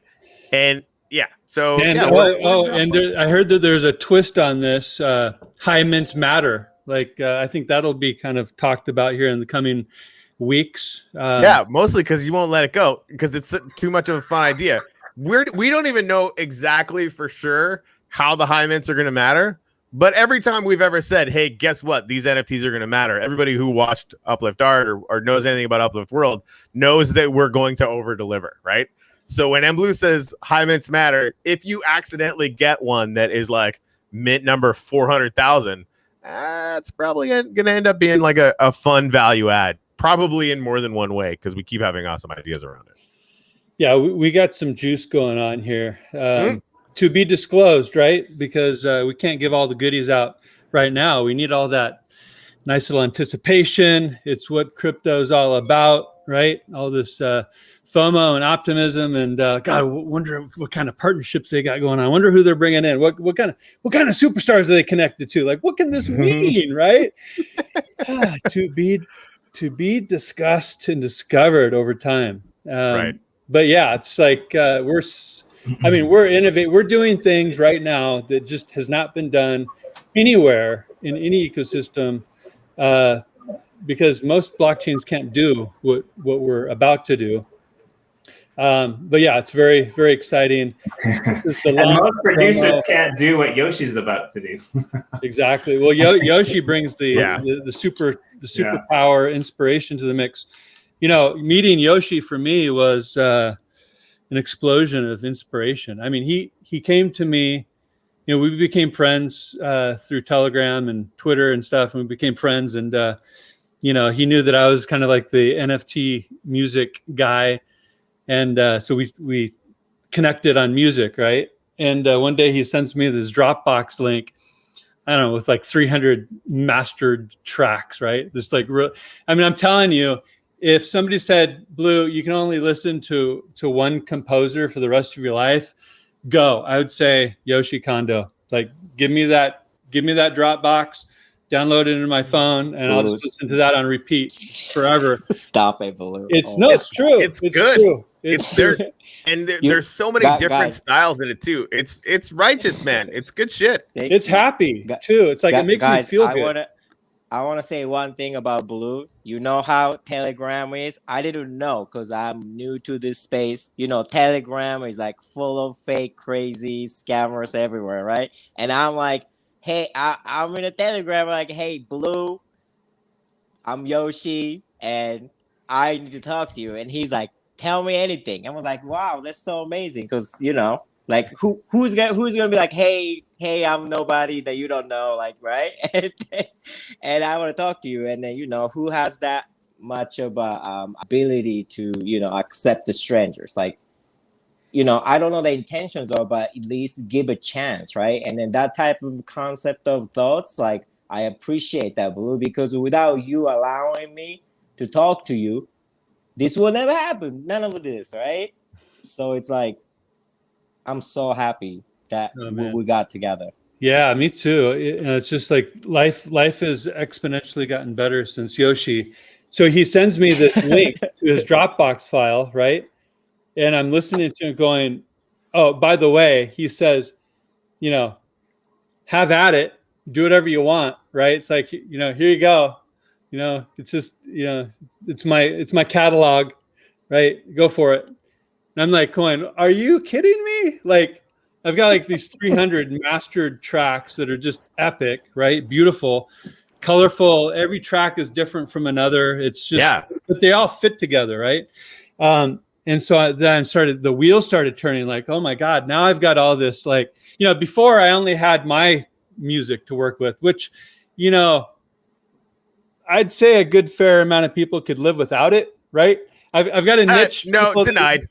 And yeah, so. And, I heard that there's a twist on this. High mints matter. Like, I think that'll be kind of talked about here in the coming weeks. Yeah, mostly because you won't let it go because it's too much of a fun idea. We don't even know exactly for sure how the high mints are going to matter. But every time we've ever said, hey, guess what? These NFTs are going to matter. Everybody who watched Uplift Art or knows anything about Uplift World knows that we're going to over deliver, right? So when Blue says high mints matter, if you accidentally get one that is like mint number 400,000, it's probably going to end up being like a fun value add, probably in more than one way because we keep having awesome ideas around it. Yeah, we got some juice going on here to be disclosed, right? Because we can't give all the goodies out right now. We need all that nice little anticipation. It's what crypto's all about, right? All this FOMO and optimism, and God, I wonder what kind of partnerships they got going on. I wonder who they're bringing in. What kind of superstars are they connected to? Like, what can this mean, right? To be discussed and discovered over time, right? But yeah, it's like we're innovating. We're doing things right now that just has not been done anywhere in any ecosystem because most blockchains can't do what we're about to do. But yeah, it's very, very exciting. And most producers can't do what Yoshi's about to do. Exactly. Well, Yoshi brings the superpower inspiration to the mix. You know, meeting Yoshi for me was an explosion of inspiration. I mean, he came to me. You know, we became friends through Telegram and Twitter and stuff, and we became friends. And you know, he knew that I was kind of like the NFT music guy. And so we connected on music, right? And one day he sends me this Dropbox link, I don't know, with like 300 mastered tracks, right? This like, I mean, I'm telling you, if somebody said, Blue, you can only listen to one composer for the rest of your life, go. I would say Yoshi Kondo. Like, give me that Dropbox, download it into my phone, and I'll just listen to that on repeat forever. Stop it, Blue. It's true. It's good. True. It's there, and there's so many different styles in it too. It's righteous, man. It's good shit. It's happy too. It's like it makes me feel good. I want to say one thing about Blue. You know how Telegram is? I didn't know because I'm new to this space. You know, Telegram is like full of fake, crazy scammers everywhere, right? And I'm like, hey, I'm in a Telegram, like, hey, Blue, I'm Yoshi, and I need to talk to you. And he's like, tell me anything. I was like, wow, that's so amazing. Because, you know, like, who's gonna be like, hey, I'm nobody that you don't know, like, right? And I want to talk to you. And then, you know, who has that much of a ability to, you know, accept the strangers? Like, you know, I don't know the intentions of, but at least give a chance, right? And then that type of concept of thoughts, like, I appreciate that, Blue, because without you allowing me to talk to you, this will never happen. None of this, right? So it's like, I'm so happy that we got together. Yeah, me too. It's just like life has exponentially gotten better since Yoshi. So he sends me this link to his Dropbox file, right? And I'm listening to him going, oh, by the way, he says, you know, have at it, do whatever you want, right? It's like, you know, here you go. You know, it's just, you know, it's my catalog, right? Go for it. And I'm like going, are you kidding me? Like, I've got like these 300 mastered tracks that are just epic, right? Beautiful, colorful. Every track is different from another. It's just, but they all fit together, right? And so then the wheels started turning, like, oh my God, now I've got all this, like, you know, before I only had my music to work with, which, you know, I'd say a good fair amount of people could live without it, right? I've got a niche. No, denied.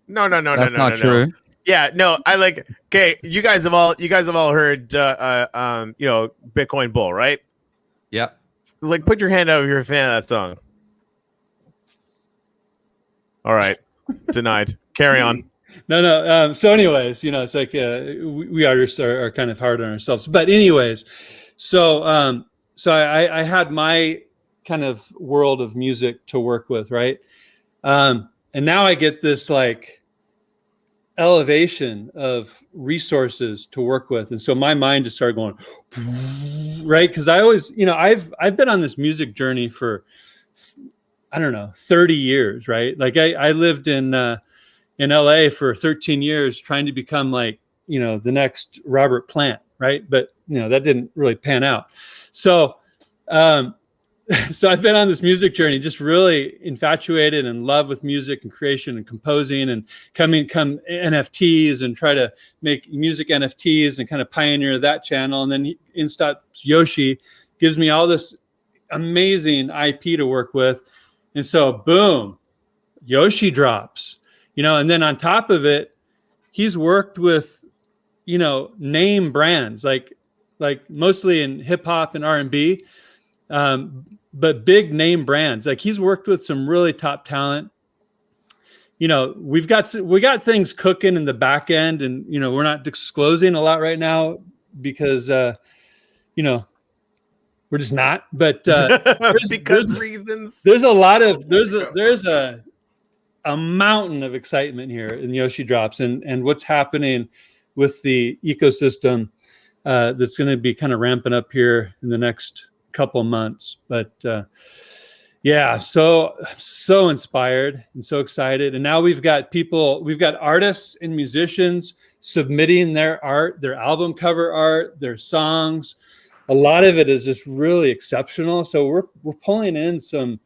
No. That's not true. Yeah, no, I like. Okay, you guys have all heard, you know, Bitcoin Bull, right? Yeah. Like, put your hand out if you're a fan of that song. All right, denied. Carry on. No. So, anyways, you know, it's like we artists are kind of hard on ourselves, but anyways, so I had my kind of world of music to work with, right? And now I get this like elevation of resources to work with, and so my mind just started going right, because I always, you know, I've been on this music journey for, I don't know, 30 years, right? Like I lived in LA for 13 years trying to become like, you know, the next Robert Plant, right? But, you know, that didn't really pan out. So so I've been on this music journey, just really infatuated and in love with music and creation and composing, and come NFTs and try to make music NFTs and kind of pioneer that channel. And then in stops Yoshi, gives me all this amazing IP to work with. And so boom, YoshiDrops, you know, and then on top of it, he's worked with, you know, name brands like mostly in hip hop and R&B, but big name brands. Like, he's worked with some really top talent. You know, we got things cooking in the back end, and, you know, we're not disclosing a lot right now because, you know, we're just not. But because reasons. There's a mountain of excitement here in YoshiDrops and what's happening with the ecosystem that's going to be kind of ramping up here in the next couple months. But yeah, so inspired and so excited. And now we've got artists and musicians submitting their art, their album cover art, their songs. A lot of it is just really exceptional. So we're pulling in some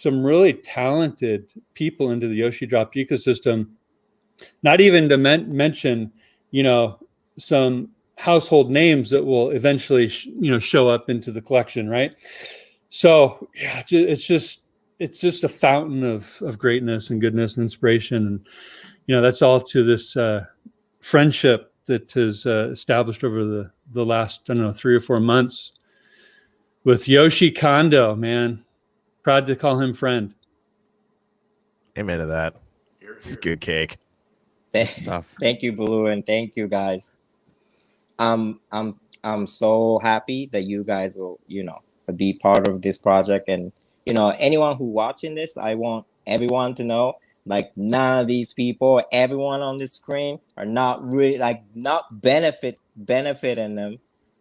really talented people into the YoshiDrop ecosystem. Not even to mention, some household names that will eventually, show up into the collection, right? So yeah, it's just a fountain of greatness and goodness and inspiration, and that's all to this friendship that has established over the last 3 or 4 months with Yoshi Kondo. Man, proud to call him friend. Amen to that. This is good cake. Thank you, Blue, and thank you guys. I'm so happy that you guys will be part of this project, and anyone who watching this, I want everyone to know, like, none of these people, everyone on the screen, are not really not benefiting them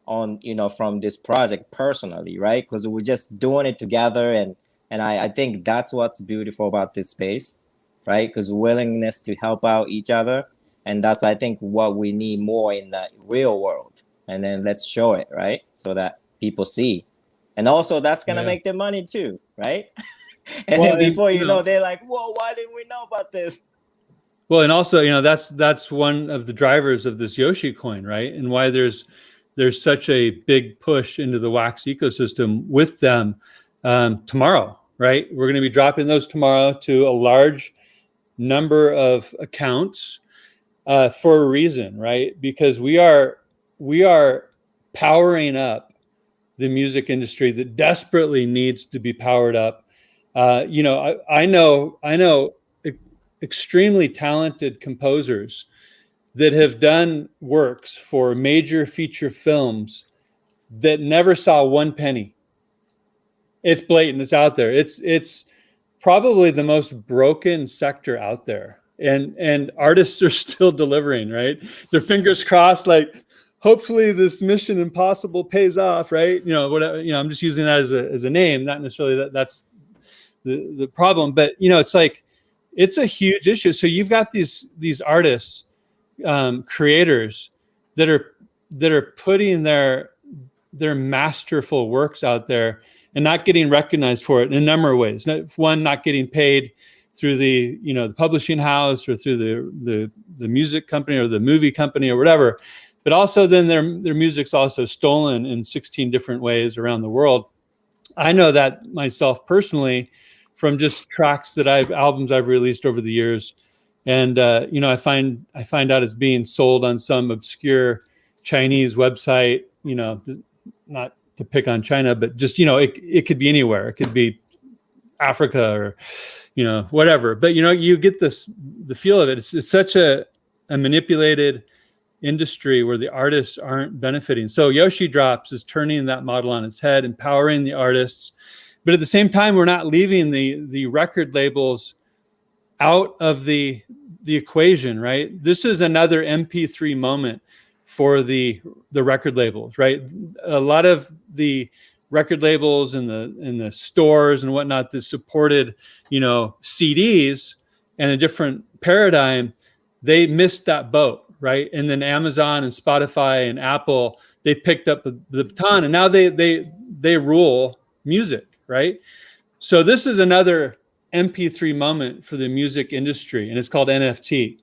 on from this project personally, right? Because we're just doing it together, and I think that's what's beautiful about this space, right? Because willingness to help out each other, and that's, I think, what we need more in the real world. And then let's show it, right? So that people see, and also that's gonna make them money too, right? And then before they're like, whoa, why didn't we know about this? Well, and also, that's one of the drivers of this Yoshicoin, right? And why there's such a big push into the Wax ecosystem with them tomorrow, right? We're going to be dropping those tomorrow to a large number of accounts for a reason, right? Because we are powering up the music industry that desperately needs to be powered up. I know extremely talented composers that have done works for major feature films that never saw one penny. It's blatant. It's out there. It's probably the most broken sector out there, and artists are still delivering, right? Their fingers crossed, like, hopefully this Mission Impossible pays off, right? Whatever. I'm just using that as a name, not necessarily that's the problem, but it's like, it's a huge issue. So you've got these artists, creators that are putting their masterful works out there and not getting recognized for it in a number of ways. One, not getting paid through the the publishing house or through the music company or the movie company or whatever, but also then their music's also stolen in 16 different ways around the world. I know that myself personally from just albums I've released over the years. And, I find out it's being sold on some obscure Chinese website, not to pick on China, but just, it could be anywhere. It could be Africa or, whatever. But, you get the feel of it. It's such a manipulated industry where the artists aren't benefiting. So YoshiDrops is turning that model on its head, empowering the artists. But at the same time, we're not leaving the record labels out of the equation, right? This is another MP3 moment for the record labels, right? A lot of the record labels and the stores and whatnot that supported, CDs and a different paradigm, they missed that boat, right? And then Amazon and Spotify and Apple, they picked up the baton, and now they rule music, right? So this is another MP3 moment for the music industry, and it's called NFT.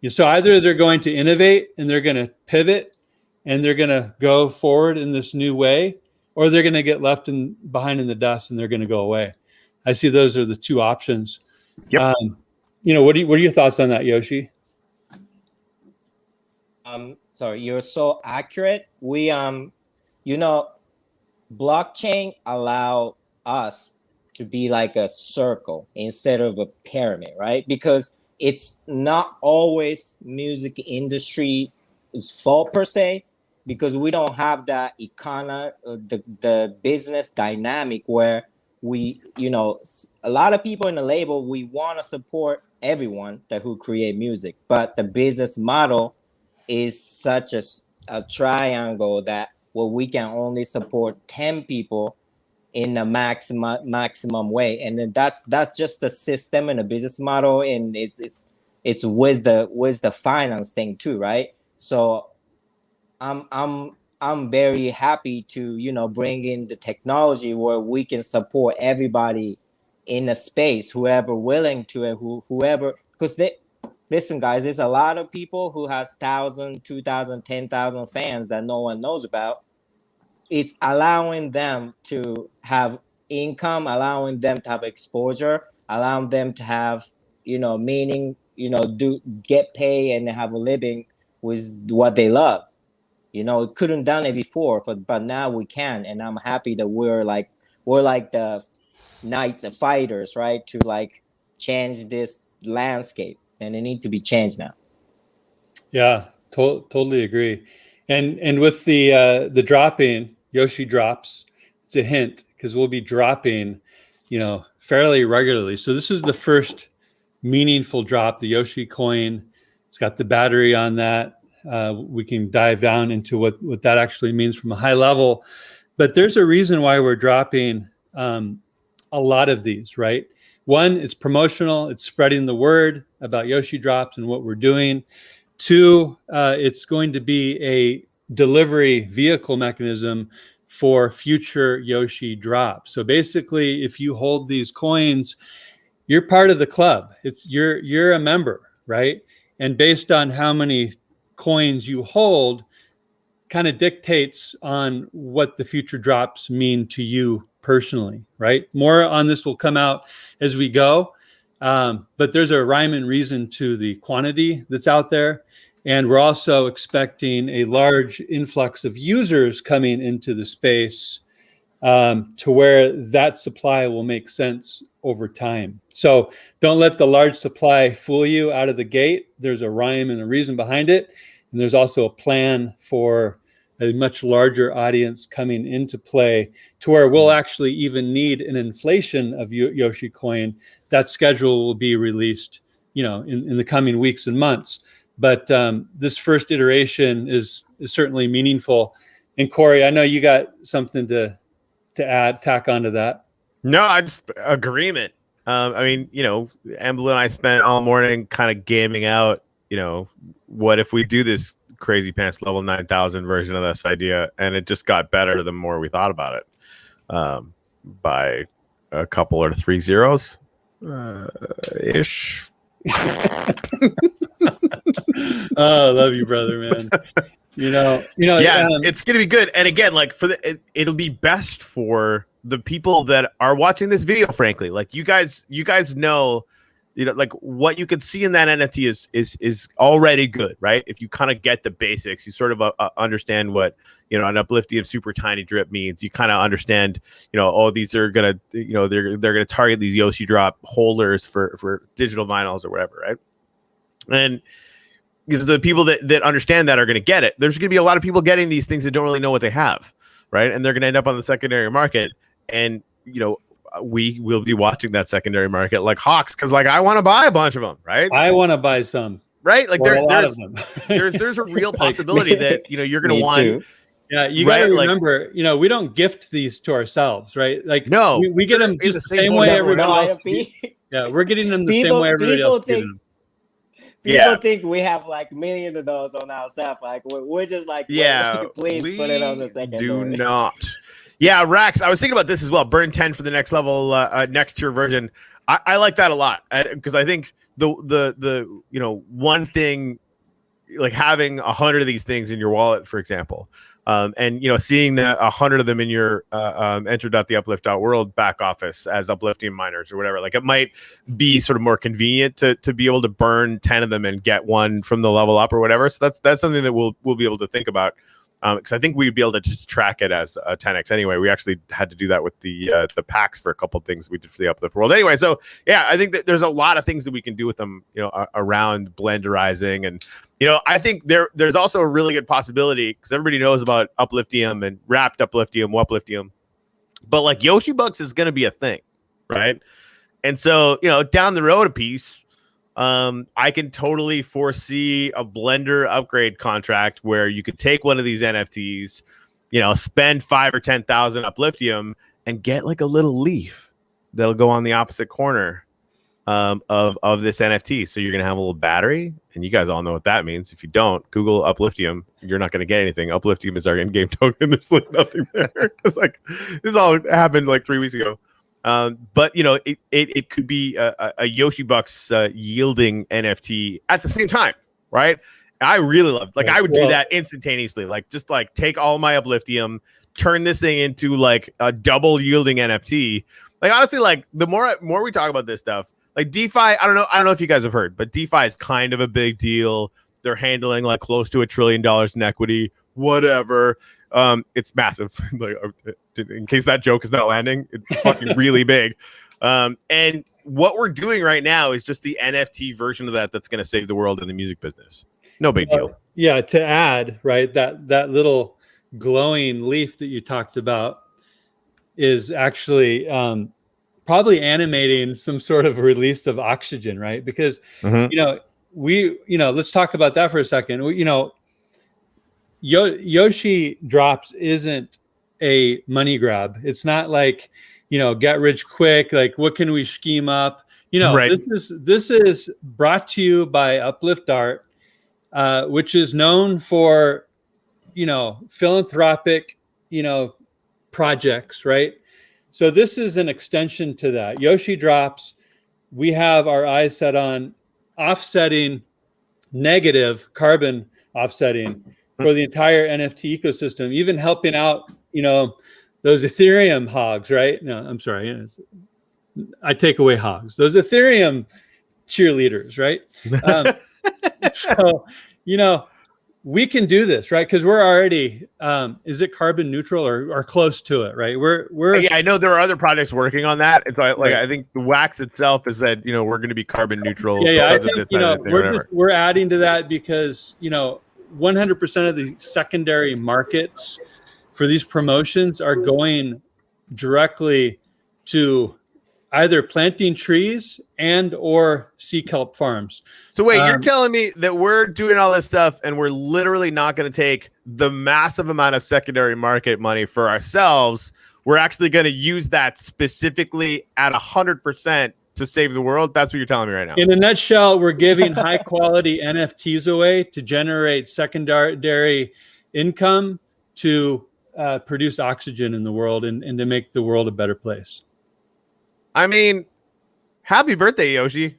So either they're going to innovate and they're going to pivot and they're going to go forward in this new way, or they're going to get left behind in the dust and they're going to go away. I see those are the two options. Yep. What are your thoughts on that, Yoshi? Sorry, you're so accurate. We blockchain allow us to be like a circle instead of a pyramid, right? Because it's not always music industry's fault per se, because we don't have that the business dynamic where we, a lot of people in the label, we want to support everyone who create music, but the business model is such a triangle that we can only support 10 people in a maximum way. And then that's just the system and the business model, and it's with the finance thing too, right? So I'm very happy to, you know, bring in the technology where we can support everybody in a space, whoever willing to, and whoever, because listen guys, there's a lot of people who has 1,000, 2,000, 10,000 fans that no one knows about. It's allowing them to have income, allowing them to have exposure, allowing them to have, you know, meaning, you know, get paid and have a living with what they love. You know, we couldn't done it before, but now we can, and I'm happy that we're like the knights of fighters, right? To like change this landscape, and it need to be changed now. Yeah, totally agree. And with the dropping YoshiDrops, it's a hint because we'll be dropping, you know, fairly regularly. So this is the first meaningful drop, the Yoshicoin. It's got the battery on that. We can dive down into what that actually means from a high level, but there's a reason why we're dropping a lot of these, right? One, it's promotional. It's spreading the word about YoshiDrops and what we're doing. Two, it's going to be a delivery vehicle mechanism for future Yoshi drops. So basically, if you hold these coins, you're part of the club. You're a member, right? And based on how many coins you hold, kind of dictates on what the future drops mean to you personally, right? More on this will come out as we go, but there's a rhyme and reason to the quantity that's out there. And we're also expecting a large influx of users coming into the space to where that supply will make sense over time. So don't let the large supply fool you out of the gate. There's a rhyme and a reason behind it. And there's also a plan for a much larger audience coming into play to where we'll actually even need an inflation of Yoshicoin. That schedule will be released, you know, in the coming weeks and months. But this first iteration is certainly meaningful. And Corey, I know you got something to tack onto that. No, I just agreement. I mean, you know, Embla and I spent all morning kind of gaming out, you know, what if we do this crazy pants level 9,000 version of this idea, and it just got better the more we thought about it, by a couple or 3 zeros ish. Oh, love you, brother, man. You know, yeah, it's gonna be good. And again, like it'll be best for the people that are watching this video. Frankly, like you guys know, you know, like what you can see in that NFT is already good, right? If you kind of get the basics, you sort of understand what, you know, an uplifting super tiny drip means. You kind of understand, you know, oh, these are gonna, you know, they're gonna target these YoshiDrop holders for digital vinyls or whatever, right? And the people that understand that are going to get it. There's going to be a lot of people getting these things that don't really know what they have, right? And they're going to end up on the secondary market. And, you know, we will be watching that secondary market like hawks, because, like, I want to buy a bunch of them, right? I want to buy some, right? Like, a lot of them. there's a real possibility that, you know, you're going to want. Too. Yeah, you got to remember, like, you know, we don't gift these to ourselves, right? Like, no, we get them just the same way everybody else. Yeah, we're getting them the same way everybody else gets them. People think we have like millions of those on ourselves. Like we're just like, yeah, please put it on the second. Do not. Yeah, Rax. I was thinking about this as well. Burn 10 for the next level, next tier version. I like that a lot, because I think the you know, one thing, like having 100 of these things in your wallet, for example, and, you know, seeing the 100 of them in your enter.theuplift.world back office as uplifting miners or whatever, like it might be sort of more convenient to be able to burn 10 of them and get one from the level up or whatever. So that's something that we'll be able to think about, because I think we'd be able to just track it as a 10x anyway. We actually had to do that with the packs for a couple of things we did for the Uplift world anyway. So yeah, I think that there's a lot of things that we can do with them, you know, around blenderizing. And, you know, I think there's also a really good possibility, because everybody knows about Upliftium and wrapped Upliftium, Upliftium, but like Yoshi Bucks is going to be a thing, right? And so, you know, down the road a piece, I can totally foresee a Blender upgrade contract where you could take one of these NFTs, you know, spend 5,000 or 10,000 Upliftium and get like a little leaf that'll go on the opposite corner of this NFT. So you're gonna have a little battery, and you guys all know what that means. If you don't, Google Upliftium. You're not gonna get anything. Upliftium is our in-game token. There's like nothing there. It's like this all happened like 3 weeks ago. But you know, it could be a Yoshi Bucks yielding NFT at the same time, right? And I really love, like, I would do that instantaneously, like just like take all my Upliftium, turn this thing into like a double yielding NFT. Like honestly, like the more we talk about this stuff, like DeFi, I don't know if you guys have heard, but DeFi is kind of a big deal. They're handling like close to $1 trillion in equity, whatever. It's massive. Like, in case that joke is not landing, it's fucking really big. And what we're doing right now is just the NFT version of that that's going to save the world in the music business. No big deal. Yeah, to add, right, that little glowing leaf that you talked about is actually probably animating some sort of release of oxygen, right? Because let's talk about that for a second. YoshiDrops isn't a money grab. It's not like, get rich quick. Like, what can we scheme up? Right. This is brought to you by Uplift Art, which is known for, philanthropic, projects, right? So this is an extension to that. YoshiDrops, we have our eyes set on offsetting negative carbon offsetting for the entire NFT ecosystem, even helping out, those Ethereum hogs, right? No, I'm sorry. I take away hogs. Those Ethereum cheerleaders, right? So, we can do this, right? Because we're already, is it carbon neutral or close to it, right? Yeah, I know there are other projects working on that. It's like I think the wax itself is that, we're going to be carbon neutral. Yeah, I think, we're adding to that because, 100% of the secondary markets for these promotions are going directly to either planting trees and or sea kelp farms. So wait, you're telling me that we're doing all this stuff and we're literally not going to take the massive amount of secondary market money for ourselves. We're actually going to use that specifically at 100% to save the world. That's what you're telling me right now. In a nutshell, we're giving high quality NFTs away to generate secondary income to produce oxygen in the world and to make the world a better place. I mean, happy birthday, Yoshi.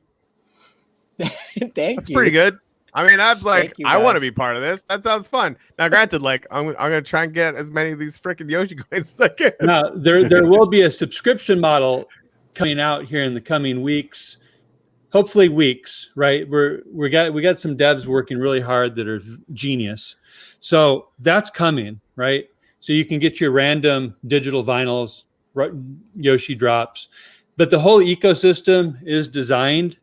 Thank That's you. pretty good. I mean, that's like, you, I want to guys. be part of this. That sounds fun. Now, granted, like, I'm going to try and get as many of these freaking Yoshi coins as I can. Now, there will be a subscription model coming out here in the coming weeks, hopefully weeks, right? We got some devs working really hard that are genius. So that's coming, right? So you can get your random digital vinyls, YoshiDrops. But the whole ecosystem is designed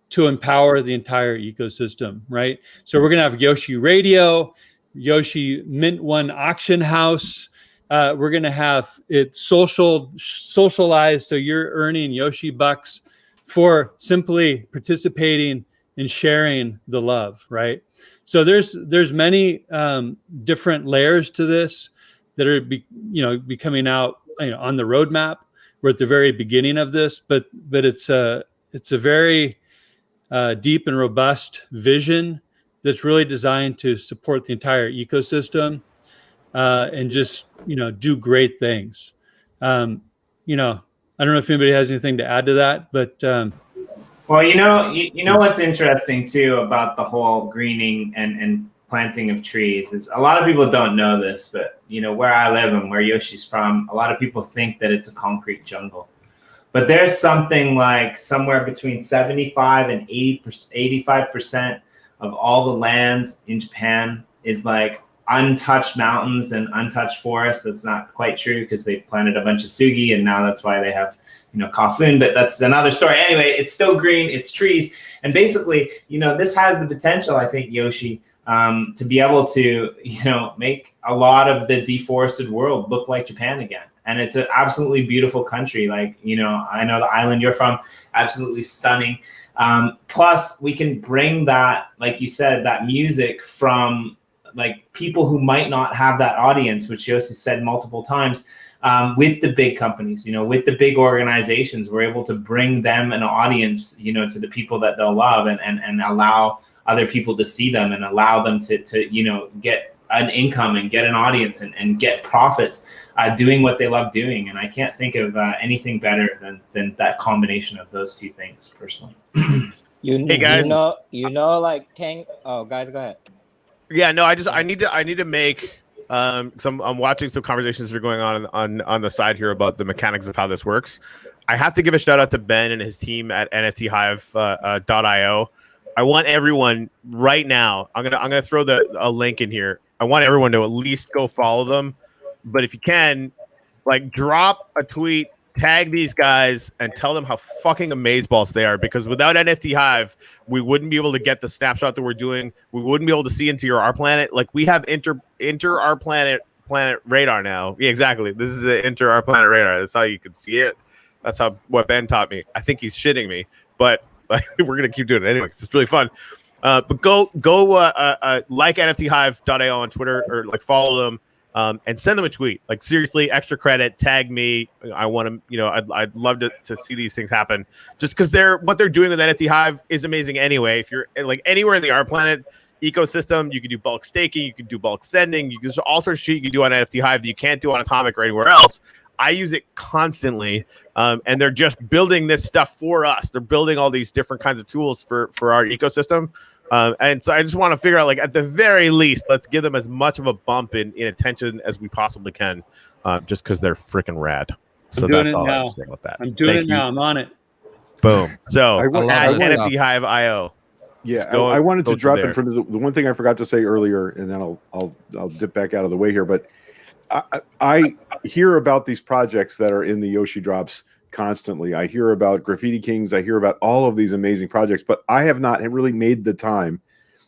to empower the entire ecosystem, right? So we're going to have Yoshi Radio, Yoshi Mint One Auction House. We're going to have it socialized, so you're earning Yoshi Bucks for simply participating and sharing the love, right? So there's many different layers to this that are be coming out on the roadmap. We're at the very beginning of this, but it's a very deep and robust vision that's really designed to support the entire ecosystem and just do great things. I don't know if anybody has anything to add to that, but well, you know what's interesting too about the whole greening and planting of trees is a lot of people don't know this, but where I live and where Yoshi's from, a lot of people think that it's a concrete jungle. But there's something like somewhere between 75 and 85% of all the land in Japan is like untouched mountains and untouched forests. That's not quite true because they planted a bunch of sugi and now that's why they have kofun, but that's another story. Anyway, it's still green, it's trees. And basically, this has the potential, I think, Yoshi, to be able to, make a lot of the deforested world look like Japan again. And it's an absolutely beautiful country. Like, I know the island you're from, absolutely stunning. Plus, we can bring that, like you said, that music from like people who might not have that audience, which Yoshi said multiple times. with the big companies, with the big organizations. We're able to bring them an audience, to the people that they'll love, and allow other people to see them, and allow them to get an income and get an audience and get profits doing what they love doing. And I can't think of anything better than that combination of those two things, personally. Hey guys, like Tank. Oh, guys, go ahead. Yeah, no, I need to make I'm watching some conversations that are going on the side here about the mechanics of how this works. I have to give a shout out to Ben and his team at NFThive.io. I want everyone right now. I'm gonna throw a link in here. I want everyone to at least go follow them. But if you can, like, drop a tweet, tag these guys, and tell them how fucking amazeballs they are. Because without NFT Hive, we wouldn't be able to get the snapshot that we're doing. We wouldn't be able to see into our planet. Like, we have enter our planet radar now. Yeah, exactly. This is an enter our planet radar. That's how you can see it. That's what Ben taught me. I think he's shitting me, but like, we're gonna keep doing it anyway. It's really fun. But go like NFThive.io on Twitter, or like follow them. And send them a tweet. Like, seriously, extra credit, tag me. I want to, I'd love to see these things happen, just because what they're doing with NFT Hive is amazing anyway. If you're like anywhere in the Art Planet ecosystem, you can do bulk staking, you can do bulk sending, there's all sorts of shit you can do on NFT Hive that you can't do on Atomic or anywhere else. I use it constantly, and they're just building this stuff for us. They're building all these different kinds of tools for our ecosystem. And so I just want to figure out, like, at the very least, let's give them as much of a bump in attention as we possibly can, just because they're freaking rad. So that's all I have to say about that. I'm doing it now. I'm on it. Boom. So I NFT Hive IO. Yeah, I wanted to drop in front of the one thing I forgot to say earlier, and then I'll dip back out of the way here. But I hear about these projects that are in the YoshiDrops constantly. I hear about Graffiti Kings. I hear about all of these amazing projects, but I have not really made the time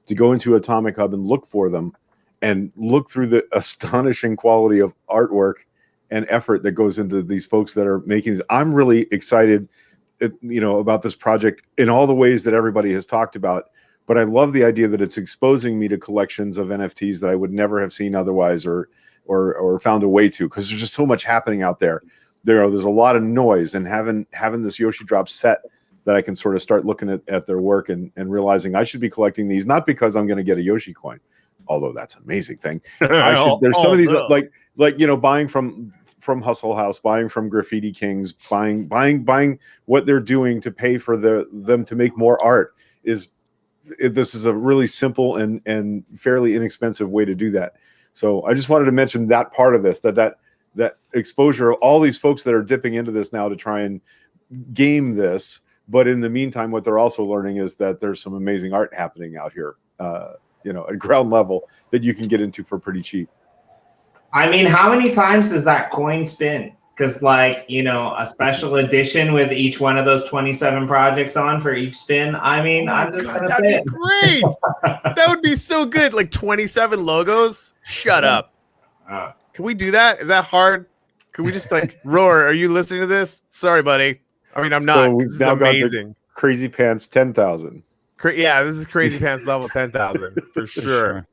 to go into Atomic Hub and look for them and look through the astonishing quality of artwork and effort that goes into these folks that are making these. I'm really excited, about this project in all the ways that everybody has talked about. But I love the idea that it's exposing me to collections of NFTs that I would never have seen otherwise, or found a way to, because there's just so much happening out there. There's a lot of noise, and having this YoshiDrops set that I can sort of start looking at their work and realizing I should be collecting these, not because I'm going to get a Yoshicoin, although that's an amazing thing. There's some of these like buying from Hustle House, buying from Graffiti Kings, buying what they're doing to pay for them to make more art. This is a really simple and fairly inexpensive way to do that. So I just wanted to mention that part of this, that exposure of all these folks that are dipping into this now to try and game this. But in the meantime, what they're also learning is that there's some amazing art happening out here, at ground level that you can get into for pretty cheap. I mean, how many times does that coin spin? Because, a special edition with each one of those 27 projects on for each spin. I mean, I'm just going to say that'd be great. That would be so good. Like 27 logos. Shut up. Can we do that? Is that hard? Can we just Roar? Are you listening to this? Sorry, buddy. I mean, I'm not. This is amazing. Crazy Pants 10,000. Yeah, this is Crazy Pants level 10,000 for sure.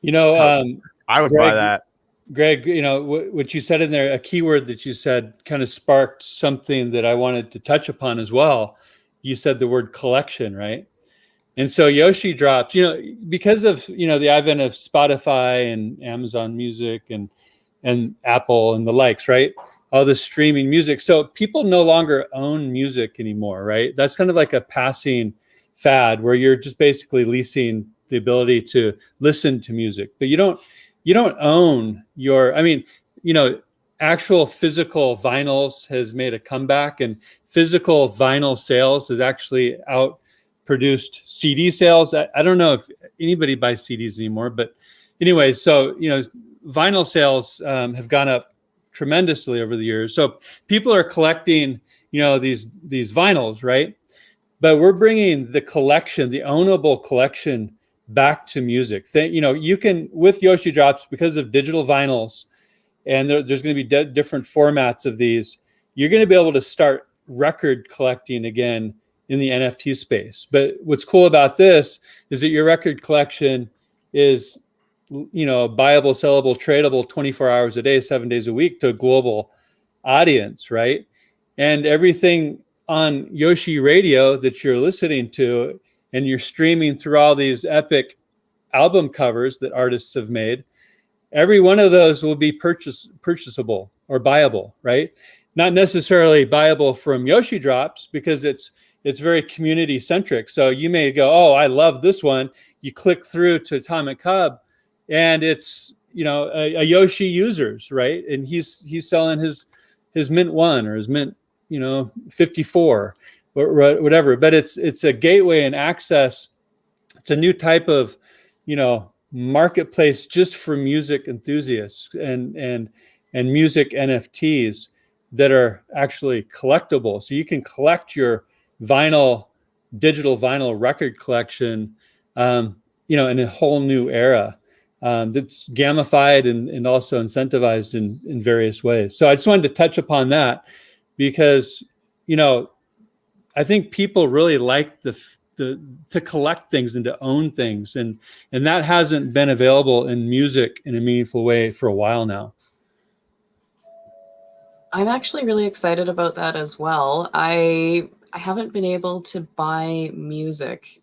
I would buy that. Greg, what you said in there, a keyword that you said kind of sparked something that I wanted to touch upon as well. You said the word collection, right? And so YoshiDrops, because of, the advent of Spotify and Amazon Music and Apple and the likes, right? All the streaming music. So people no longer own music anymore, right? That's kind of like a passing fad where you're just basically leasing the ability to listen to music, but you don't own actual physical vinyls has made a comeback, and physical vinyl sales has actually outproduced CD sales. I don't know if anybody buys CDs anymore, but anyway, so, vinyl sales have gone up tremendously over the years. So people are collecting, these vinyls, right? But we're bringing the collection, the ownable collection, back to music. You can, with YoshiDrops, because of digital vinyls, and there's going to be different formats of these, you're going to be able to start record collecting again in the NFT space. But what's cool about this is that your record collection is, buyable, sellable, tradable 24 hours a day, 7 days a week to a global audience, right? And everything on Yoshi Radio that you're listening to, and you're streaming through all these epic album covers that artists have made, every one of those will be purchasable or buyable, right? Not necessarily buyable from YoshiDrops, because it's very community centric. So you may go, oh, I love this one. You click through to Atomic Hub, and it's, you know, a Yoshi users, right? And he's selling his Mint 1 or his Mint, you know, 54 or whatever. But it's a gateway and access. It's a new type of, you know, marketplace just for music enthusiasts and music NFTs that are actually collectible. So you can collect your digital vinyl record collection, you know, in a whole new era that's gamified and also incentivized in various ways. So I just wanted to touch upon that because, you know, I think people really like to collect things and to own things, and that hasn't been available in music in a meaningful way for a while now. I'm actually really excited about that as well. I haven't been able to buy music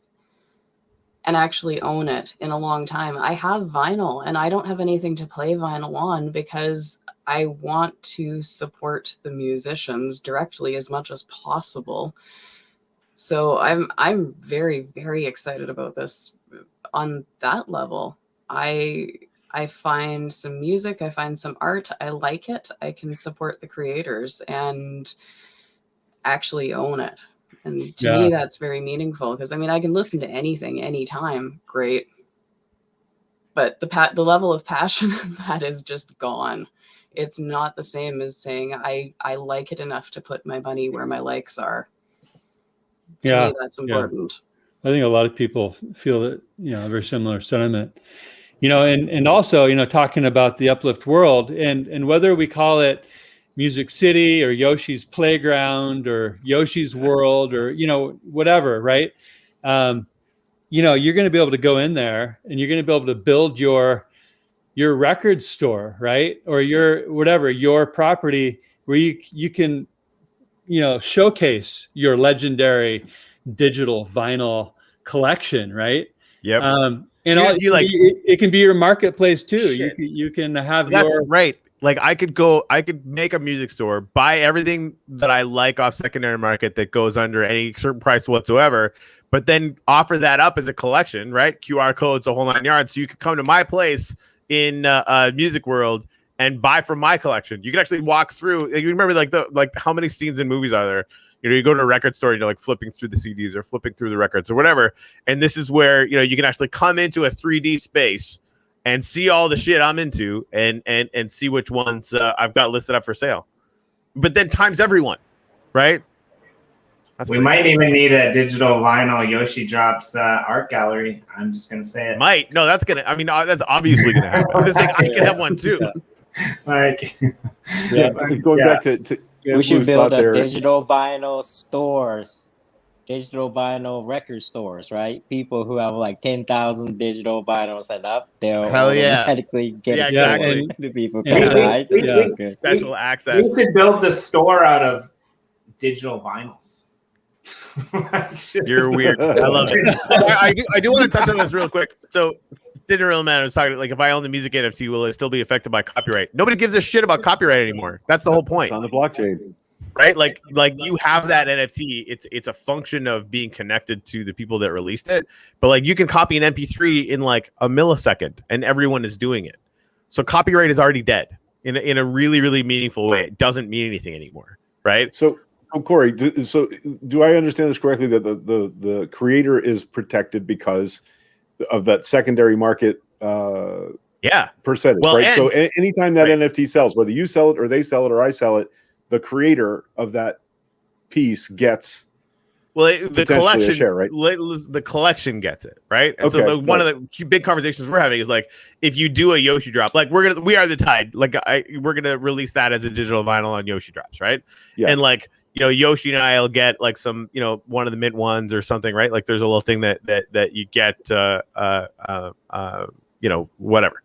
and actually own it in a long time. I have vinyl, and I don't have anything to play vinyl on because I want to support the musicians directly as much as possible. So I'm very, very excited about this on that level. I find some music, I find some art, I like it, I can support the creators and actually own it. And to me, that's very meaningful because, I mean, I can listen to anything, anytime, great. But the level of passion that is just gone. It's not the same as saying I like it enough to put my money where my likes are. To me, that's important. I think a lot of people feel that, you know, a very similar sentiment. You know, and also, you know, talking about the Uplift world and whether we call it Music City or Yoshi's Playground or Yoshi's World or, you know, whatever, right? You know, you're going to be able to go in there and you're going to be able to build your record store, right? Or your property where you can, you know, showcase your legendary digital vinyl collection, right? Yep. And it can be your marketplace too. Shit. You can have right. Like I could make a music store, buy everything that I like off secondary market that goes under any certain price whatsoever, but then offer that up as a collection, right? QR codes, the whole 9 yards. So you could come to my place in Music World and buy from my collection. You can actually walk through. You remember like how many scenes in movies are there? You know, you go to a record store and you're like flipping through the CDs or flipping through the records or whatever. And this is where, you know, you can actually come into a 3D space and see all the shit I'm into and see which ones I've got listed up for sale. But then times everyone, right? We might even need a digital vinyl YoshiDrops art gallery. I'm just going to say it. Might. No, that's that's obviously going to happen. I'm just saying I could have one too. Like, going back to we should build a digital vinyl stores, digital vinyl record stores, right? People who have like 10,000 digital vinyls set up, they'll automatically get exactly. to people. Right? Special access. We could build the store out of digital vinyls. You're weird. I love it. I do want to touch on this real quick. So Cinderella Man was talking like, if I own the music NFT, will it still be affected by copyright? Nobody gives a shit about copyright anymore. That's the whole point. It's on the blockchain, right? Like you have that NFT. It's a function of being connected to the people that released it. But like you can copy an MP3 in like a millisecond, and everyone is doing it. So copyright is already dead in a really, really meaningful way. It doesn't mean anything anymore, right? So Corey, do I understand this correctly that the creator is protected because of that secondary market percentage, right? So anytime that NFT sells, whether you sell it or they sell it or I sell it, the creator of that piece gets the collection share, right? The collection gets it, right? And so one of the big conversations we're having is like, if you do a Yoshi drop, like We Are the Tide, like we're gonna release that as a digital vinyl on YoshiDrops, right? Yeah. And like, you know, Yoshi and I'll get like some, you know, one of the Mint ones or something, right? Like there's a little thing that you get, you know, whatever.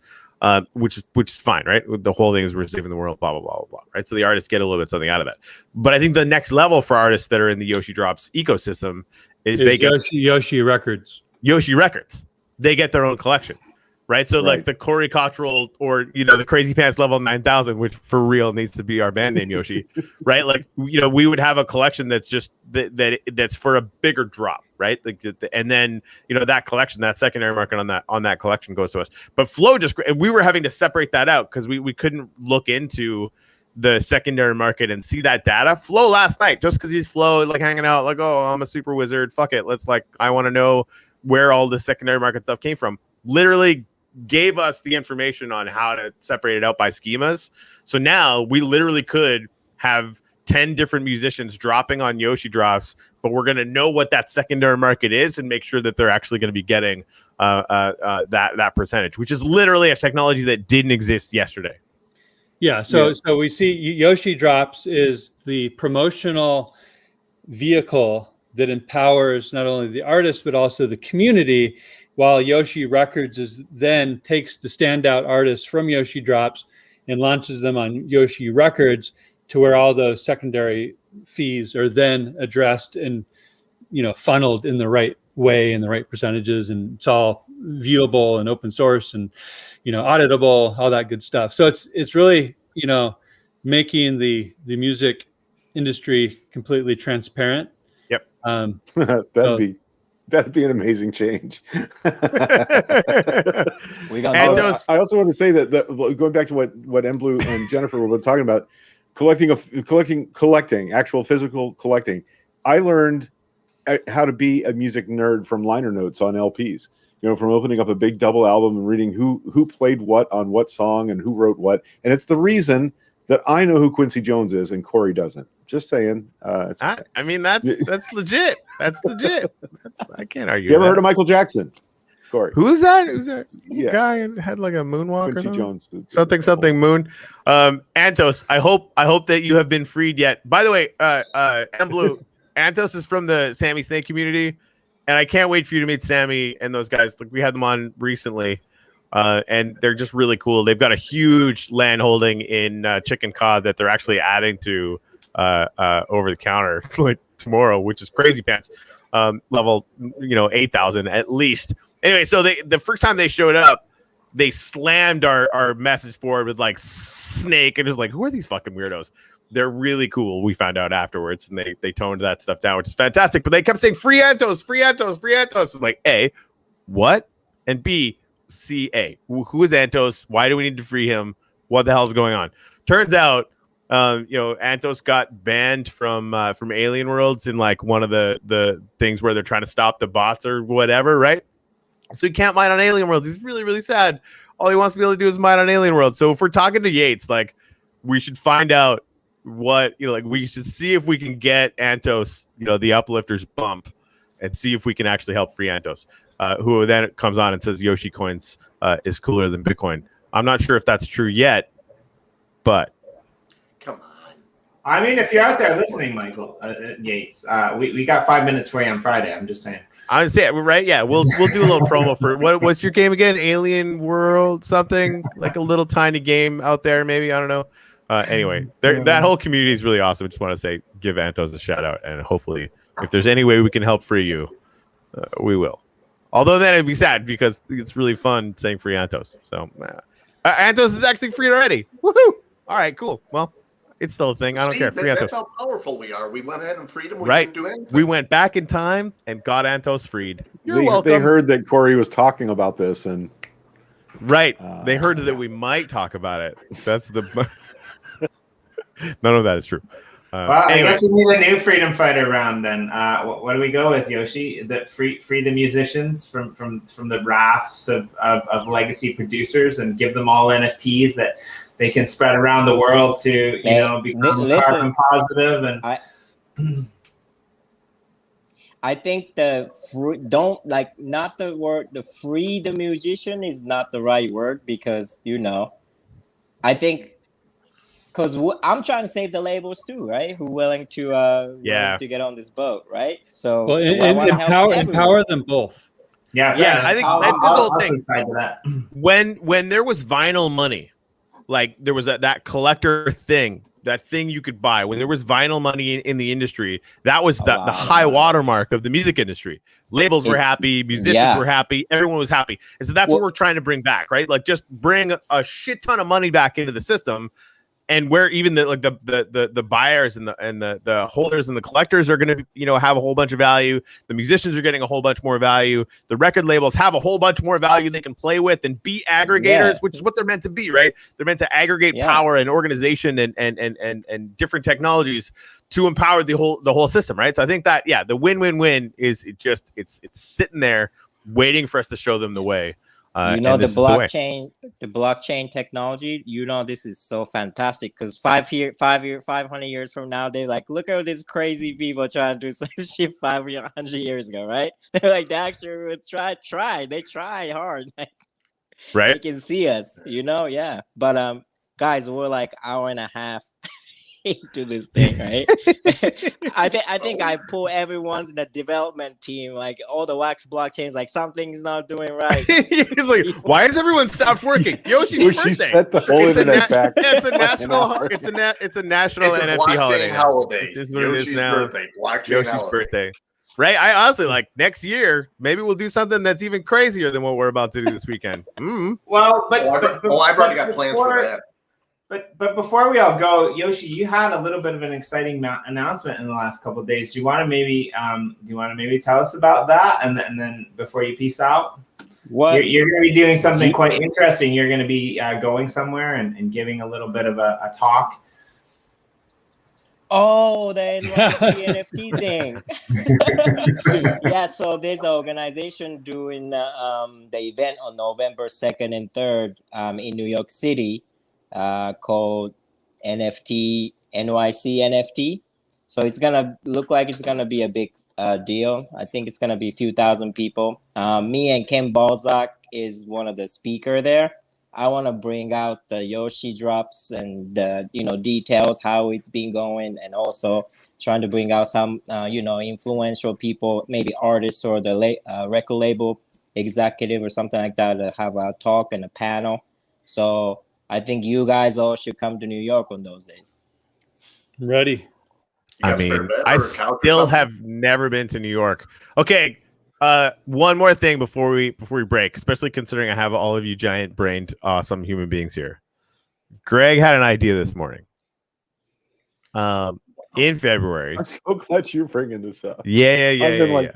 which is fine, right? The whole thing is we're saving the world, blah blah blah blah blah, right? So the artists get a little bit something out of that. But I think the next level for artists that are in the YoshiDrops ecosystem is they get Yoshi Records. Yoshi Records. They get their own collection, right? So like the Corey Cottrell or the Crazy Pants Level 9000, which for real needs to be our band name, Yoshi, right? Like we would have a collection that's just that's for a bigger drop, right? Like and then that collection, that secondary market on that collection goes to us. But Flow and we were having to separate that out because we couldn't look into the secondary market and see that data. Flow last night, just because he's Flow, like hanging out, like, oh, I'm a super wizard, fuck it, I want to know where all the secondary market stuff came from. Literally gave us the information on how to separate it out by schemas. So now we literally could have 10 different musicians dropping on YoshiDrops, but we're going to know what that secondary market is and make sure that they're actually going to be getting that percentage, which is literally a technology that didn't exist yesterday. Yeah. So we see YoshiDrops is the promotional vehicle that empowers not only the artist, but also the community, while Yoshi Records then takes the standout artists from YoshiDrops and launches them on Yoshi Records, to where all those secondary fees are then addressed and funneled in the right way and the right percentages, and it's all viewable and open source and auditable, all that good stuff. So it's really making the music industry completely transparent. Yep. That'd be an amazing change. We got. I also want to say that going back to what Blue and Jennifer were talking about, collecting actual physical collecting. I learned how to be a music nerd from liner notes on LPs. From opening up a big double album and reading who played what on what song and who wrote what. And it's the reason that I know who Quincy Jones is and Corey doesn't. Just saying. I mean, that's legit. That's legit. I can't argue. You ever heard of Michael Jackson, Corey? Who's that? Guy who had like a moonwalk? Quincy Jones. Something moon. Antos, I hope that you have been freed yet. By the way, M Blue, Antos is from the Sammy Snake community, and I can't wait for you to meet Sammy and those guys. Like, we had them on recently. And they're just really cool. They've got a huge land holding in chicken cod that they're actually adding to over the counter like tomorrow, which is crazy pants. Level 8,000 at least. Anyway, so the first time they showed up, they slammed our message board with like snake and just like, who are these fucking weirdos? They're really cool. We found out afterwards, and they toned that stuff down, which is fantastic. But they kept saying free Antos, free Antos, free Antos. It's like, A, what? And B, CA. Who is Antos? Why do we need to free him? What the hell is going on? Turns out, Antos got banned from Alien Worlds in like one of the things where they're trying to stop the bots or whatever, right? So he can't mine on Alien Worlds. He's really, really sad. All he wants to be able to do is mine on Alien Worlds. So if we're talking to Yates, like, we should find out what we should see if we can get Antos, the uplifters bump, and see if we can actually help free Antos. Who then comes on and says Yoshicoins is cooler than Bitcoin. I'm not sure if that's true yet, but come on. I mean, if you're out there listening, Michael Yates, we got 5 minutes for you on Friday. I'm just saying. I'm saying, right? Yeah, we'll do a little promo for what's your game again? Alien World, something like a little tiny game out there, maybe, I don't know. Anyway, that whole community is really awesome. I just want to say, give Antos a shout out, and hopefully, if there's any way we can help free you, we will. Although then it'd be sad because it's really fun saying free Antos. So Antos is actually free already. Woohoo! All right, cool. Well, it's still a thing. I don't care. Free Antos. That's how powerful we are. We went ahead and freed him. We right. didn't do anything. We went back in time and got Antos freed. You're welcome. They heard that Corey was talking about this, and right. They heard that we might talk about it. That's the none of that is true. Well, anyway. I guess we need a new freedom fighter round then. What do we go with, Yoshi? That free the musicians from the wraths of legacy producers and give them all NFTs that they can spread around the world to become carbon positive and. I think the free the musician is not the right word because I think. Because I'm trying to save the labels too, right? Who willing to get on this boat, right? So empower them both. Yeah, I think that's the whole thing. Side to that. When there was vinyl money, like there was that collector thing, that thing you could buy. When there was vinyl money in the industry, that was the high watermark of the music industry. Labels were happy, musicians were happy, everyone was happy, and so that's what we're trying to bring back, right? Like just bring a shit ton of money back into the system. And where even the buyers and the holders and the collectors are going to have a whole bunch of value. The musicians are getting a whole bunch more value. The record labels have a whole bunch more value they can play with and be aggregators, which is what they're meant to be, right? They're meant to aggregate power and organization and different technologies to empower the whole system, right? So I think that the win-win-win is it's sitting there waiting for us to show them the way. The blockchain technology, this is so fantastic because 500 years from now, they're like, look at these crazy people trying to do some shit 500 years ago, right? They're like, the actual try. They try hard. Like, right? They can see us, yeah. But guys, we're like hour and a half into this thing, right? I think I pull everyone's in the development team, like all the wax blockchains, like something's not doing right. He's like, why has everyone stopped working? Yoshi's birthday. Set the whole internet back. It's a national. It's a national NFT holiday. Holiday. This is what Yoshi's it is now. Birthday. Yoshi's birthday. Right? I honestly like next year. Maybe we'll do something that's even crazier than what we're about to do this weekend. Well, I've already got plans for that. But before we all go, Yoshi, you had a little bit of an exciting announcement in the last couple of days. Do you want to maybe tell us about that, and then before you peace out? What you're going to be doing something quite interesting. You're going to be going somewhere and giving a little bit of a talk. Oh, the NYC NFT thing. Yeah, so there's an organization doing the event on November 2nd and 3rd in New York City. Called NFT NYC NFT. So it's gonna look like it's gonna be a big deal. I think it's gonna be a few thousand people. Me and Ken Balzac is one of the speaker there. I want to bring out the YoshiDrops and the details how it's been going, and also trying to bring out some influential people, maybe artists or the record label executive or something like that, to have a talk and a panel. So I think you guys all should come to New York on those days. Ready. I mean, I still have never been to New York. Okay, one more thing before we break, especially considering I have all of you giant-brained, awesome human beings here. Greg had an idea this morning. In February. I'm so glad you're bringing this up. Yeah,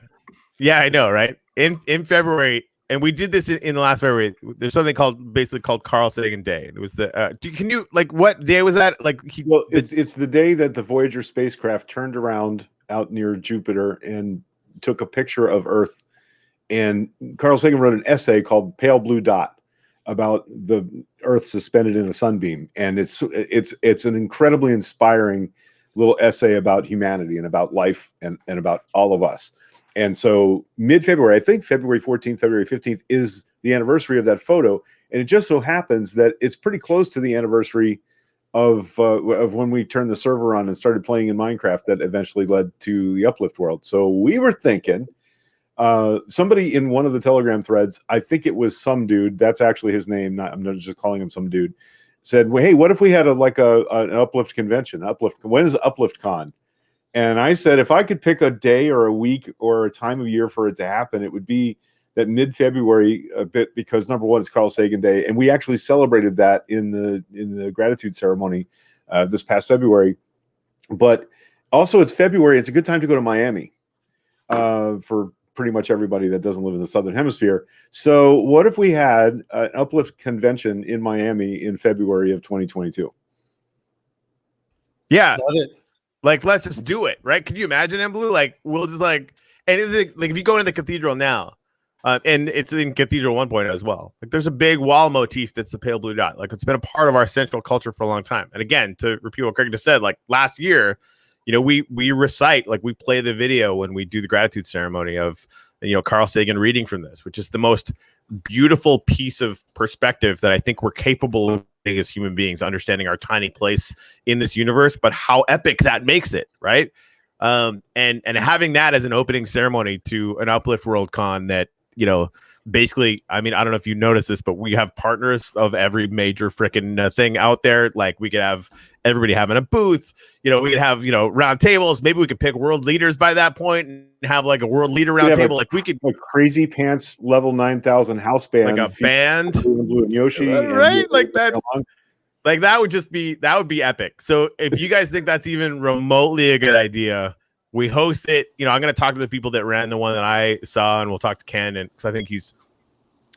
I know, right? In February. And we did this in the last February. There's something called Carl Sagan Day. It was the. Can you what day was that? It's the day that the Voyager spacecraft turned around out near Jupiter and took a picture of Earth. And Carl Sagan wrote an essay called "Pale Blue Dot" about the Earth suspended in a sunbeam, and it's an incredibly inspiring little essay about humanity and about life and about all of us. And so mid-February, I think February 14th, February 15th is the anniversary of that photo. And it just so happens that it's pretty close to the anniversary of when we turned the server on and started playing in Minecraft that eventually led to the Uplift world. So we were thinking, somebody in one of the Telegram threads, I think it was some dude, that's actually his name, I'm not just calling him some dude, said, well, hey, what if we had an Uplift convention? When is Uplift Con? And I said, if I could pick a day or a week or a time of year for it to happen, it would be that mid-February a bit, because number one, it's Carl Sagan Day. And we actually celebrated that in the gratitude ceremony this past February. But also it's February. It's a good time to go to Miami for pretty much everybody that doesn't live in the Southern Hemisphere. So what if we had an Uplift convention in Miami in February of 2022? Yeah. Love it. Like, let's just do it, right? Could you imagine, Blue? Like, we'll just and it's if you go into the cathedral now, and it's in Cathedral 1.0 as well. Like, there's a big wall motif that's the pale blue dot. Like, it's been a part of our central culture for a long time. And again, to repeat what Craig just said, like last year, we recite, like we play the video when we do the gratitude ceremony of Carl Sagan reading from this, which is the most beautiful piece of perspective that I think we're capable of as human beings, understanding our tiny place in this universe, but how epic that makes it, right? And having that as an opening ceremony to an Uplift World Con that basically, I mean, I don't know if you noticed this, but we have partners of every major freaking thing out there. Like we could have everybody having a booth, we could have, round tables. Maybe we could pick world leaders by that point and have like a world leader round table. Like we could like Crazy Pants level 9,000 house band, like a band, Blue and Yoshi, right? Like that. Like that would be epic. So if you guys think that's even remotely a good idea, we host it. I'm going to talk to the people that ran the one that I saw, and we'll talk to Ken, and because I think he's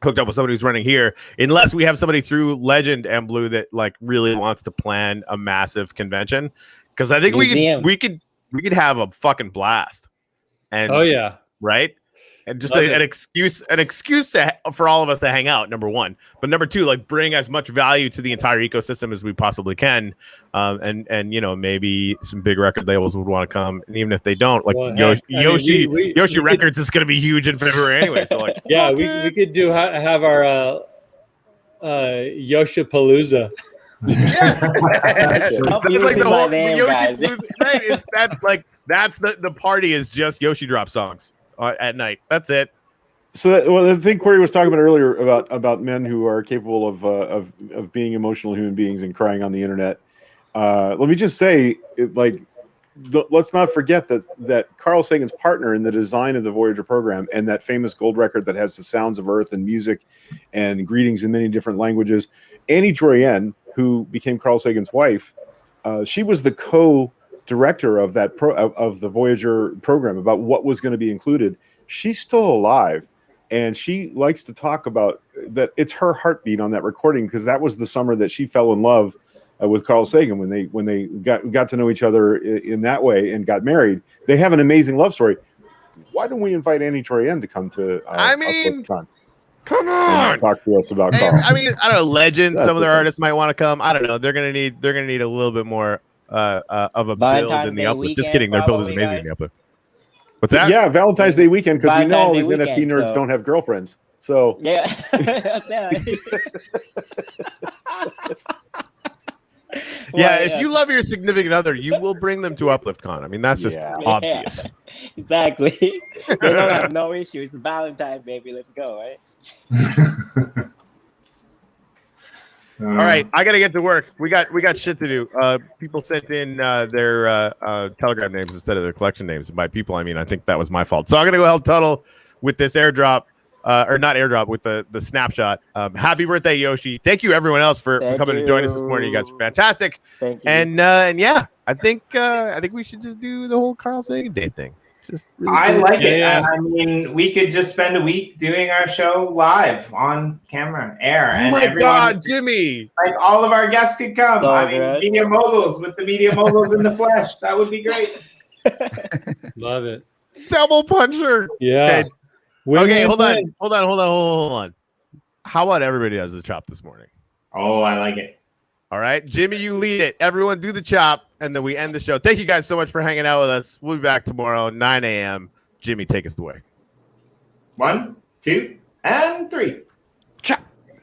hooked up with somebody who's running here. Unless we have somebody through Legend and Blue that like really wants to plan a massive convention, because I think we could have a fucking blast. And right. And just an excuse for all of us to hang out, number one. But number two, like bring as much value to the entire ecosystem as we possibly can. And maybe some big record labels would want to come. And even if they don't, like Yoshi Records is going to be huge in February anyway. So like, we could have our Yoshipalooza. That's the party is just YoshiDrop songs. At night. That's it. So the thing Corey was talking about earlier about men who are capable of being emotional human beings and crying on the internet. Let me just say, let's not forget that Carl Sagan's partner in the design of the Voyager program and that famous gold record that has the sounds of Earth and music and greetings in many different languages, Annie Troyen, who became Carl Sagan's wife, she was the co-director of that of the Voyager program about what was going to be included. She's still alive, and she likes to talk about that. It's her heartbeat on that recording, because that was the summer that she fell in love with Carl Sagan when they got to know each other in that way and got married. They have an amazing love story. Why don't we invite Annie Troyen to come to UpliftCon? Come on, talk to us about Carl. I mean, I don't know, Legend. Some of their artists might want to come. I don't know. They're gonna need a little bit more of a build in the Uplift. Just kidding, their build is amazing in the Uplift. What's that? Yeah, Valentine's Day weekend, because we know all these NFT nerds don't have girlfriends. So yeah. If you love your significant other, you will bring them to UpliftCon. I mean, that's just obvious. Exactly. They don't have no issue. It's Valentine's, baby. Let's go, right? All right, I gotta get to work. We got shit to do. People sent in their Telegram names instead of their collection names. And by people, I mean I think that was my fault. So I'm gonna go help Tuttle with this airdrop, or not airdrop, with the snapshot. Happy birthday, Yoshi! Thank you everyone else for coming to join us this morning. You guys are fantastic. Thank you. And yeah, I think we should just do the whole Carl Sagan Day thing. Just really I like it. I mean, we could just spend a week doing our show live on camera, air. Oh my God, Jimmy! Like all of our guests could come. So I mean, Media Moguls with the Media Moguls in the flesh. That would be great. Love it. Double puncher. Yeah. Okay, hold on. How about everybody does the chop this morning? Oh, I like it. All right, Jimmy, you lead it. Everyone do the chop, and then we end the show. Thank you guys so much for hanging out with us. We'll be back tomorrow, 9 a.m. Jimmy, take us away. 1, 2, and 3.